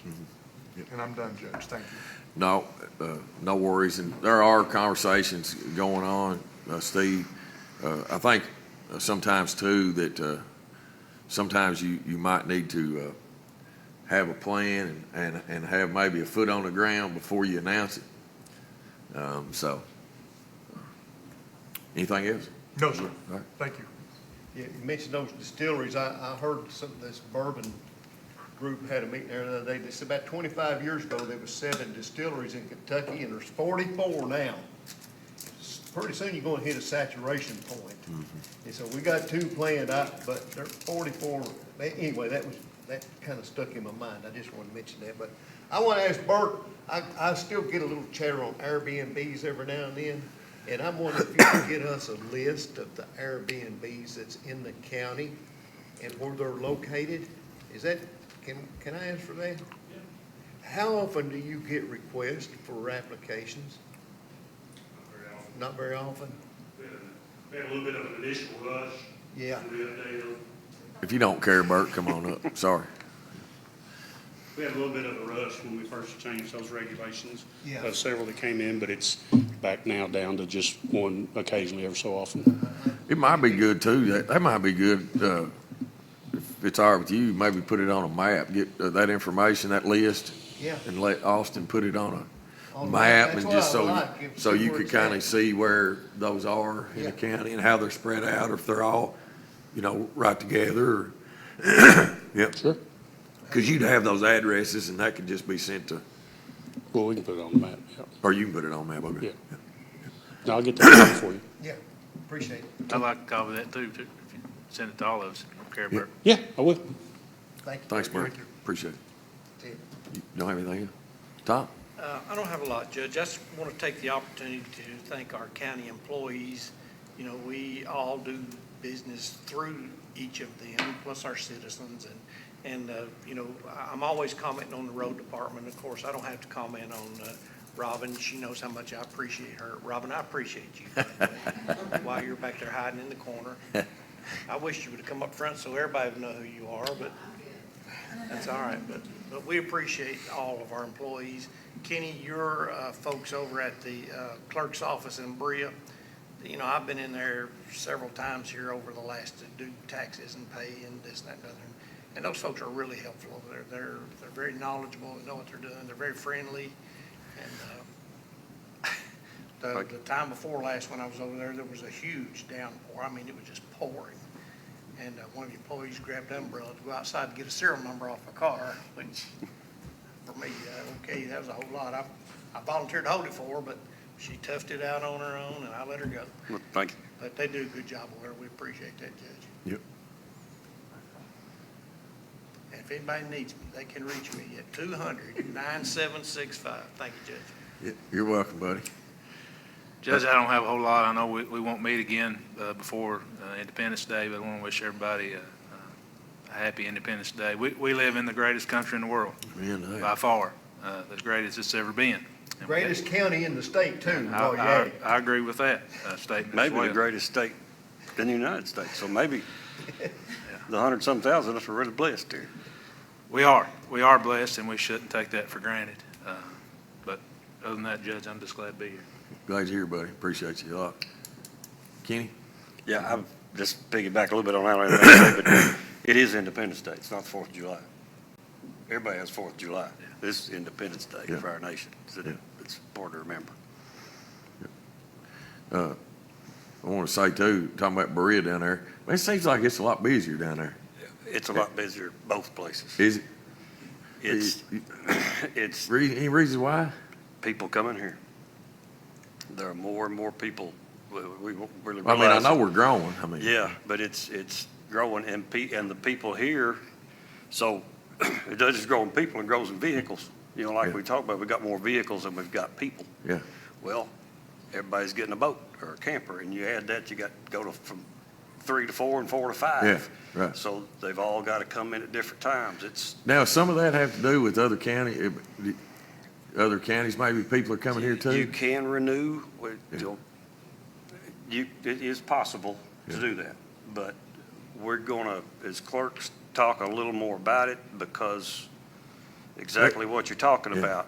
And I'm done, Judge. Thank you. No, no worries. And there are conversations going on, Steve. I think sometimes too that sometimes you might need to have a plan and have maybe a foot on the ground before you announce it. So, anything else? No, sir. All right. Thank you. Yeah, you mentioned those distilleries. I heard some of this bourbon group had a meeting there the other day. They said about 25 years ago, there was 7 distilleries in Kentucky, and there's 44 now. Pretty soon you're gonna hit a saturation point. And so we got 2 planned out, but there's 44. Anyway, that kind of stuck in my mind. I just wanted to mention that. But I want to ask Bert, I still get a little chatter on Airbnbs every now and then. And I'm wondering if you could get us a list of the Airbnbs that's in the county and where they're located. Is that, can I ask for that? Yeah. How often do you get requests for applications? Not very often? We had a little bit of an initial rush. Yeah. If you don't care, Bert, come on up. Sorry. We had a little bit of a rush when we first changed those regulations. Yeah. Several that came in, but it's back now down to just one occasionally every so often. It might be good too, that might be good, if it's all right with you, maybe put it on a map, get that information, that list. Yeah. And let Austin put it on a On map, that's and what just I would so, like, if- so see you where could it's kind at. of see where those are in the Yeah. county and how they're spread out, or if they're all, right together, or, yep. Sure. Because you'd have those addresses, and that could just be sent to, Well, we can put it on the map, yeah. or you can put it on map, okay? Yeah. No, I'll get that for you. Yeah, appreciate it. I'd like to copy that too, if you send it to all of us, if you don't care, Yeah. Bert. Yeah, I will. Thank you. Thanks, Bert, Thank you. appreciate it. See you. You don't have anything else? Tom? I don't have a lot, Judge. I just want to take the opportunity to thank our county employees. We all do business through each of them, plus our citizens. And I'm always commenting on the road department. Of course, I don't have to comment on Robin. She knows how much I appreciate her. Robin, I appreciate you, by the way, while you're back there hiding in the corner. I wish you would have come up front so everybody would know who you are, but that's all right. But we appreciate all of our employees. Kenny, your folks over at the clerk's office in Berea, I've been in there several times here over the last to do taxes and pay and this, that, and other. And those folks are really helpful over there. They're very knowledgeable, they know what they're doing, they're very friendly. And the time before last when I was over there was a huge downpour. I mean, it was just pouring. And one of the employees grabbed an umbrella to go outside to get a serial number off a car, which for me, okay, that was a whole lot. I volunteered to hold it for her, but she toughed it out on her own, and I let her go. Well, thank you. But they do a good job over there. We appreciate that, Judge. Yep. And if anybody needs me, they can reach me at 200-9765. Thank you, Judge. Yeah, you're welcome, buddy. Judge, I don't have a whole lot. I know we won't meet again before Independence Day, but I want to wish everybody a happy Independence Day. We live in the greatest country in the world, Man, by far, the greatest it's ever been. And Greatest county in the state, too. I agree with that statement as Maybe well. the greatest state in the United States, so maybe the 100-some thousand of us are really blessed here. We are blessed, and we shouldn't take that for granted. But other than that, Judge, I'm just glad to be here. Glad you're here, buddy. Appreciate you a lot. Kenny? Yeah, I'm just piggyback a little bit on that, but it is Independence Day. It's not the 4th of July. Everybody has 4th of July. This is Independence Day Yeah. for our nation. So Yeah. it's important to remember. I want to say too, talking about Berea down there, man, it seems like it's a lot busier down there. It's a lot busier both places. Is it? It's Any reasons why? people coming here. There are more and more people. We really I mean, I realize- know we're growing. I mean, Yeah, but it's growing, and the people here, so it does just grow in people, and grows in vehicles. Like Yeah. we talked about, we've got more vehicles than we've got people. Yeah. Well, everybody's getting a boat or a camper, and you add that, you got to go from 3 to 4 and 4 to 5. Yeah, right. So they've all got to come in at different times. Now, some of that have to do with other counties, maybe people are coming here You too? can renew, Yeah. it is possible to Yeah. do that, but we're gonna, as clerks, talk a little more about it, because exactly what you're talking Yeah. about,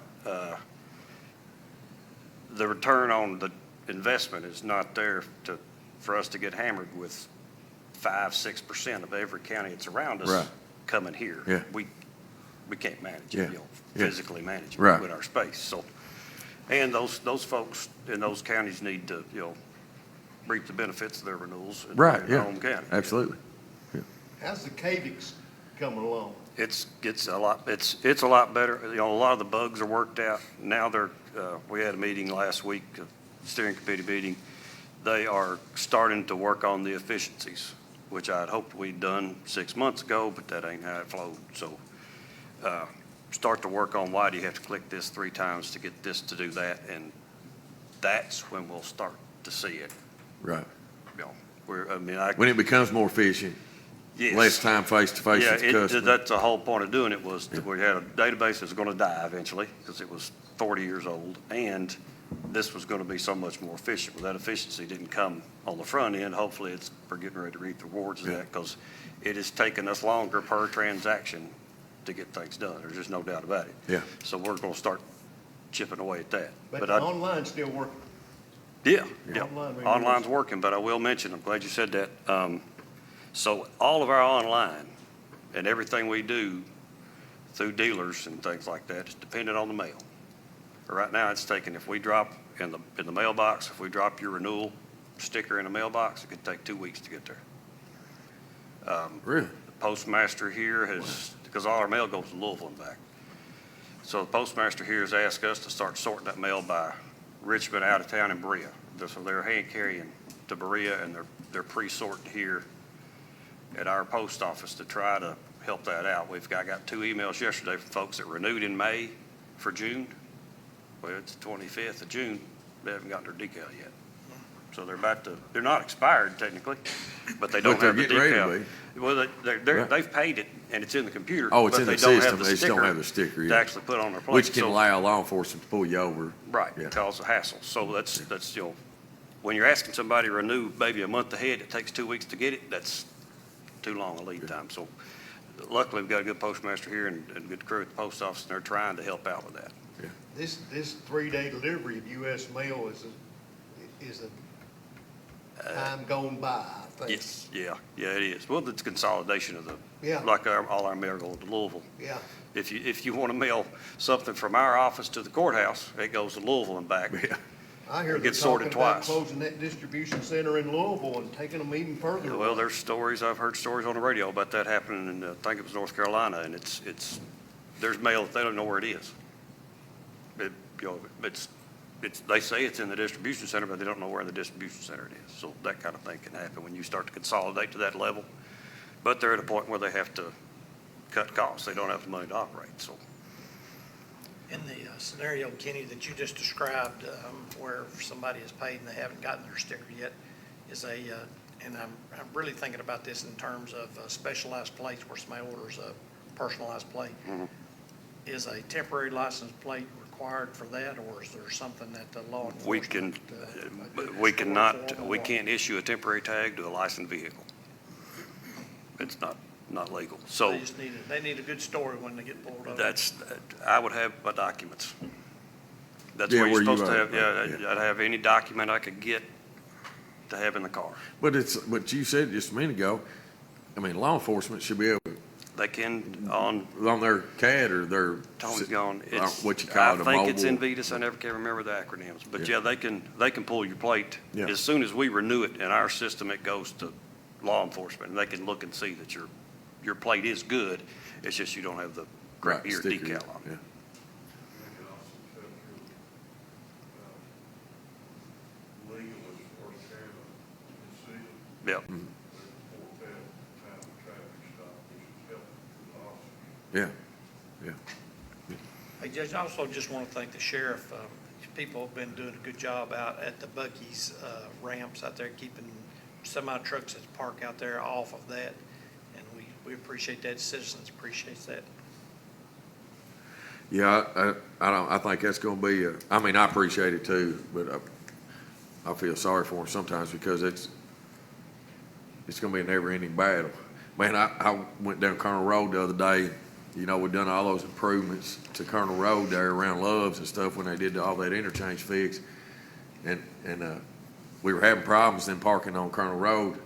the return on the investment is not there for us to get hammered with 5-6% of every county that's around us Right. coming here. Yeah. We can't manage Yeah. it, Yeah. physically manage it Right. with our space, so. And those folks in those counties need to, reap the benefits of their renewals. Right, in their yeah. home county. Absolutely. How's the cave coming along? It's a lot better. You know, a lot of the bugs are worked out. Now we had a meeting last week, a steering committee meeting. They are starting to work on the efficiencies, which I'd hoped we'd done 6 months ago, but that ain't how it flowed. So, start to work on why do you have to click this 3 times to get this to do that, and that's when we'll start to see it. Right. You know, When it becomes more efficient, yes. less time face-to-face with the Yeah, customer. that's the whole point of doing it was we had a database that's going to die eventually because it was 40 years old, and this was going to be so much more efficient. Well, that efficiency didn't come on the front end. Hopefully, we're getting ready to reap the rewards of that because it has taken us longer per transaction to get things done. There's just no doubt about it. Yeah. So we're going to start chipping away at that. But the online's still working. Yeah. Online renewals. Online's working, but I will mention, I'm glad you said that. So all of our online and everything we do through dealers and things like that is dependent on the mail. Right now, it's taking, if we drop in the mailbox, if we drop your renewal sticker in the mailbox, it could take 2 weeks to get there. Really? The postmaster here because all our mail goes to Louisville and back. So the postmaster here has asked us to start sorting that mail by Richmond, out of town, and Berea. So they're hand carrying to Berea, and they're pre-sorted here at our post office to try to help that out. I got 2 emails yesterday from folks that renewed in May for June. Well, it's the 25th of June. They haven't gotten their decal yet. So they're not expired technically, but they don't have the getting ready to decal. Well, Right. they've paid it and it's in the computer. Oh, it's but in the they don't system. have They just don't have the sticker to yet. actually put on their plate. Which can So- allow law enforcement to pull you over. Right, Yeah. cause a hassle. So that's, when you're asking somebody to renew maybe a month ahead, it takes 2 weeks to get it, that's too long a lead time. So luckily, we've got a good postmaster here and a good crew at the post office, and they're trying to help out with that. This 3-day delivery of US mail is a time gone by, I think. Yes, yeah, it is. Well, it's consolidation of Yeah. like all our mail going to Louisville. Yeah. If you want to mail something from our office to the courthouse, it goes to Louisville and back. Yeah. I hear It they're gets sorted talking about twice. closing that distribution center in Louisville and taking them even further. Well, there's stories, I've heard stories on the radio about that happening in, I think it was North Carolina, and there's mail that they don't know where it is. They say it's in the distribution center, but they don't know where in the distribution center it is. So that kind of thing can happen when you start to consolidate to that level. But they're at a point where they have to cut costs. They don't have the money to operate, so. In the scenario, Kenny, that you just described, where somebody is paid and they haven't gotten their sticker yet, and I'm really thinking about this in terms of specialized plates where somebody orders a personalized plate. Mhm. Is a temporary license plate required for that, or is there something that the law We enforcement? we can't issue a temporary tag to a licensed vehicle. It's not legal. So They need a good story when they get pulled over. I would have my documents. That's Yeah, where you're where you supposed to are, have, yeah. I'd have any document I could get to have in the car. But you said just a minute ago, I mean, law enforcement should be able, They can, on their CAD or their. Tony's gone. It's, What you call it, a I think it's in mobile. Vetus. I never can remember the acronyms. But Yeah. yeah, they can pull your plate. Yeah. As soon as we renew it in our system, it goes to law enforcement. And they can look and see that your plate is good. It's just you don't have the Right, ear sticker, decal on it. yeah. They can also check your legal as far as having a decision Yep. before that time of traffic stop, which is helpful to the officer. Yeah, yeah. Hey, Judge, I also just want to thank the sheriff. People have been doing a good job out at the Buc-ee's ramps out there, keeping semi-trucks that park out there off of that. And we appreciate that. Citizens appreciate that. Yeah, I think that's gonna be, I mean, I appreciate it too, but I feel sorry for them sometimes because it's gonna be a never-ending battle. Man, I went down Colonel Road the other day. You know, we've done all those improvements to Colonel Road there around Loves and stuff when they did all that interchange fix. And we were having problems then parking on Colonel Road.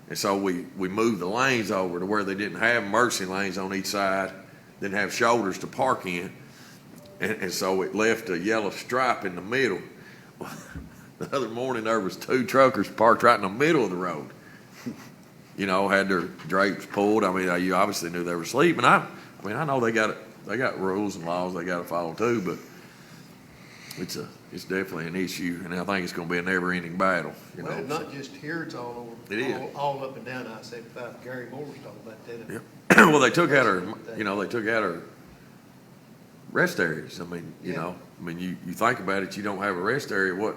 And so we moved the lanes over to where they didn't have emergency lanes on each side, didn't have shoulders to park in. And so it left a yellow stripe in the middle. The other morning, there was 2 truckers parked right in the middle of the road. had their drapes pulled. I mean, you obviously knew they were asleep. And I know they got rules and laws they got to follow too, but it's definitely an issue, and I think it's going to be a never-ending battle. Well, not just here, it's all over. It is. All up and down I-75. Gary Moore's talking about that. Yeah. Well, they took out our rest areas. I mean, you think about it, you don't have a rest area. What,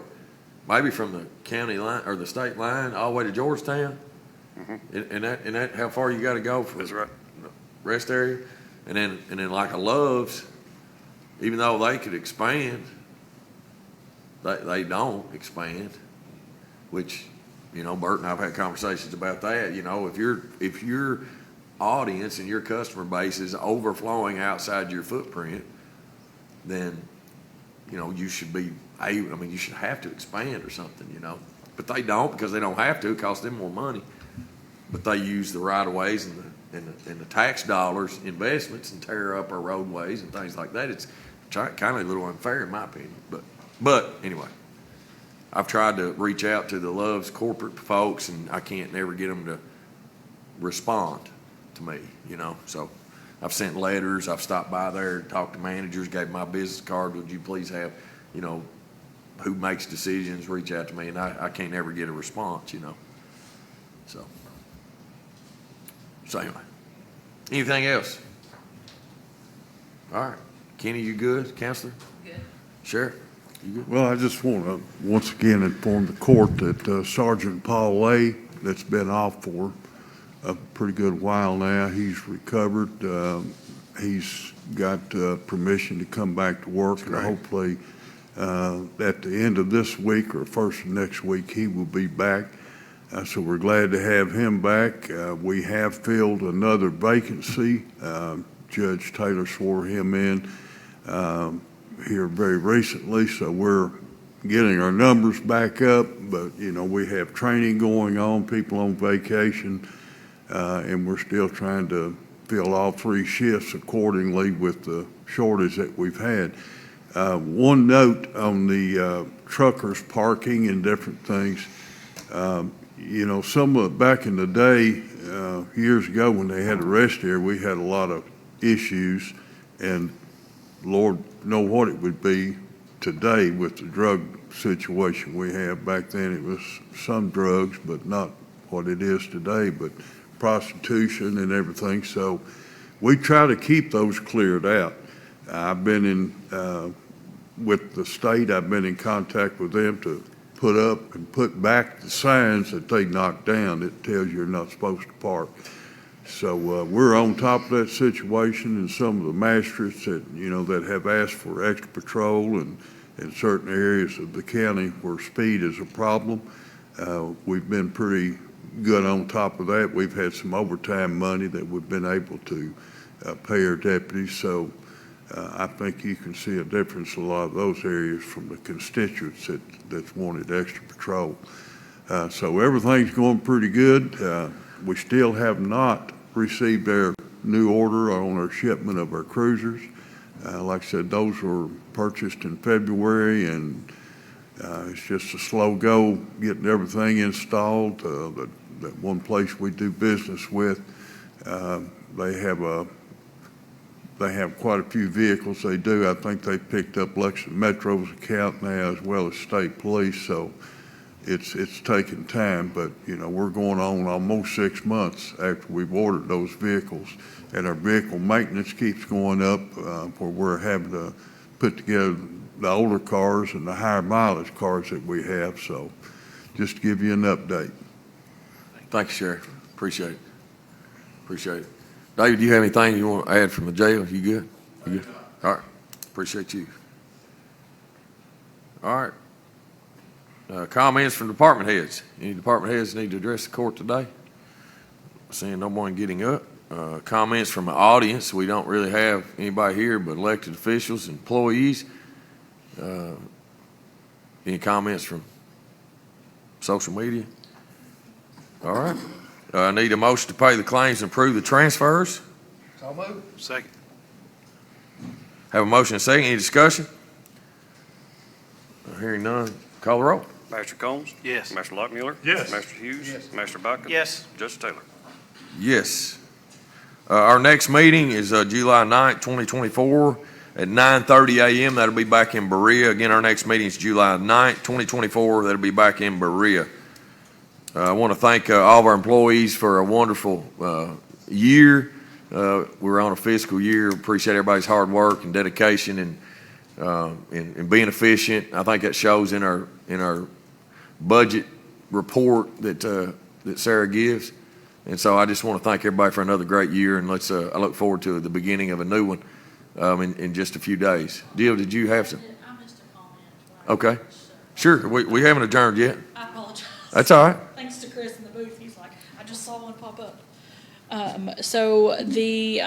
maybe from the county line or the state line all the way to Georgetown? And that, how far you got to go for That's right. rest area? And then like a Love's, even though they could expand, they don't expand, which, Bert and I've had conversations about that. If your audience and your customer base is overflowing outside your footprint, then, you should be you should have to expand or something, But they don't, because they don't have to. It costs them more money. But they use the right-of-ways and the tax dollars investments and tear up our roadways and things like that. It's kind of a little unfair in my opinion. But anyway, I've tried to reach out to the Love's corporate folks, and I can't never get them to respond to me, So I've sent letters. I've stopped by there, talked to managers, gave my business card. Would you please have, who makes decisions, reach out to me, and I can't ever get a response, So anyway, anything else? All right. Kenny, you good? Counselor? Good. Sheriff, you good? Well, I just want to once again inform the court that Sergeant Paul Lay, that's been off for a pretty good while now, he's recovered. He's got permission to come back to work, and hopefully at the end of this week or first of next week, he will be back. So we're glad to have him back. We have filled another vacancy. Judge Taylor swore him in here very recently, so we're getting our numbers back up. But, we have training going on, people on vacation, and we're still trying to fill all 3 shifts accordingly with the shortage that we've had. One note on the truckers parking and different things. Back in the day, years ago when they had a rest area, we had a lot of issues, and Lord know what it would be today with the drug situation we have. Back then it was some drugs, but not what it is today, but prostitution and everything. So we try to keep those cleared out. I've been with the state, I've been in contact with them to put up and put back the signs that they knocked down that tells you're not supposed to park. So we're on top of that situation, and some of the magistrates that, that have asked for extra patrol and in certain areas of the county where speed is a problem, we've been pretty good on top of that. We've had some overtime money that we've been able to pay our deputies. So I think you can see a difference in a lot of those areas from the constituents that's wanted extra patrol. So everything's going pretty good. We still have not received our new order on our shipment of our cruisers. Like I said, those were purchased in February, and it's just a slow go getting everything installed. That one place we do business with, they have quite a few vehicles they do. I think they picked up Lexington Metro's account now as well as state police, so it's taking time, but we're going on almost 6 months after we've ordered those vehicles, and our vehicle maintenance keeps going up where we're having to put together the older cars and the higher mileage cars that we have. So just to give you an update. Thank you, Sheriff. Appreciate it. David, do you have anything you want to add from the jail? You good? You good? All right. Appreciate you. All right. Comments from department heads. Any department heads need to address the court today? Seeing no one getting up. Comments from the audience. We don't really have anybody here but elected officials, employees. Any comments from social media? All right. I need a motion to pay the claims and approve the transfers. So moved. Second. Have a motion and a second. Any discussion? Hearing none. Call the roll. Master Combs? Yes. Master Lockmuller? Yes. Master Hughes? Yes. Master Buckett? Yes. Judge Taylor? Yes. Our next meeting is July 9th, 2024, at 9:30 a.m. That'll be back in Berea. Again, our next meeting is July 9th, 2024. That'll be back in Berea. I want to thank all of our employees for a wonderful year. We're on a fiscal year. Appreciate everybody's hard work and dedication and being efficient. I think that shows in our budget report that Sarah gives. And so I just want to thank everybody for another great year, and I look forward to the beginning of a new one in just a few days. Jill, did you have some? I missed a comment. Okay. Sure. We haven't adjourned yet. I apologize. That's all right. Thanks to Chris in the booth. He's like, I just saw one pop up. So the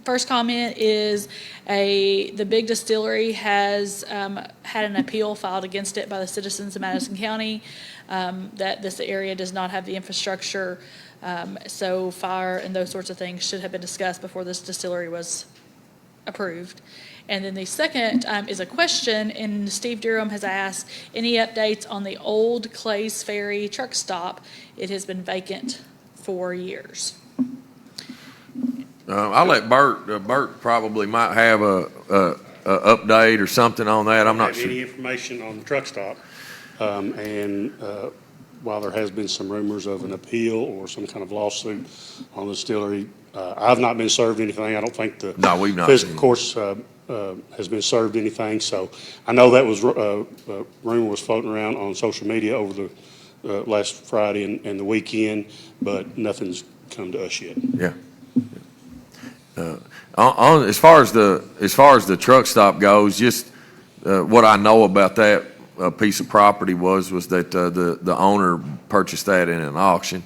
first comment is the Big Distillery has had an appeal filed against it by the citizens of Madison County that this area does not have the infrastructure. So fire and those sorts of things should have been discussed before this distillery was approved. And then the second is a question, and Steve Durham has asked, any updates on the old Clay's Ferry truck stop? It has been vacant for years. I'll let Bert probably might have a update or something on that. I'm not Have any sure. information on the truck stop. While there has been some rumors of an appeal or some kind of lawsuit on the distillery, I've not been served anything. I don't think the No, we've not fiscal seen it. course has been served anything. So I know that was rumor was floating around on social media over the last Friday and the weekend, but nothing's come to us yet. Yeah. As far as the truck stop goes, just what I know about that piece of property was that the owner purchased that in an auction,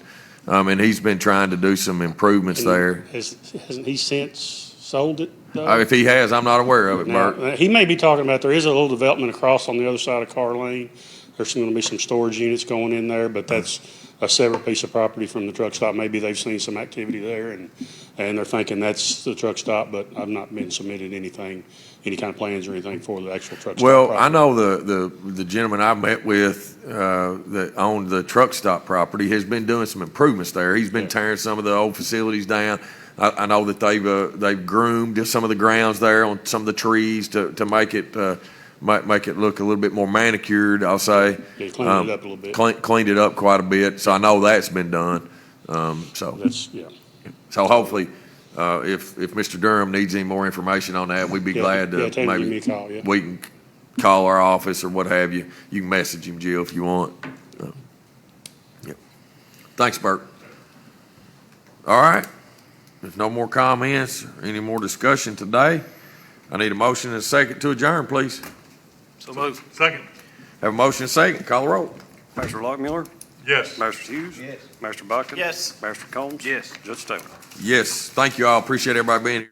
and he's been trying to do some improvements there. Hasn't he since sold it, though? If he has, I'm not aware of it, Now, Bert. he may be talking about, there is a little development across on the other side of Carr Lane. There's going to be some storage units going in there, but that's a separate piece of property from the truck stop. Maybe they've seen some activity there and they're thinking that's the truck stop, but I've not been submitted anything, any kind of plans or anything for the actual truck stop. Well, property. I know the gentleman I met with that owned the truck stop property has been doing some improvements there. He's been tearing some of the old facilities down. I know that they've groomed some of the grounds there on some of the trees to make it look a little bit more manicured, I'll say. Yeah, cleaned it up a little bit. Cleaned it up quite a bit, so I know that's been done. So hopefully, if Mr. Durham needs any more information on that, we'd be glad to tell him to give me maybe a call, yeah. we can call our office or what have you. You can message him, Jill, if you want. Yeah. Thanks, Bert. All right. If no more comments, or any more discussion today, I need a motion and a second to adjourn, please. So moved. Second. Have a motion and a second. Call the roll. Master Lockmuller? Yes. Master Hughes? Yes. Master Buckett? Yes. Master Combs? Yes. Judge Taylor? Yes. Thank you all. Appreciate everybody being here.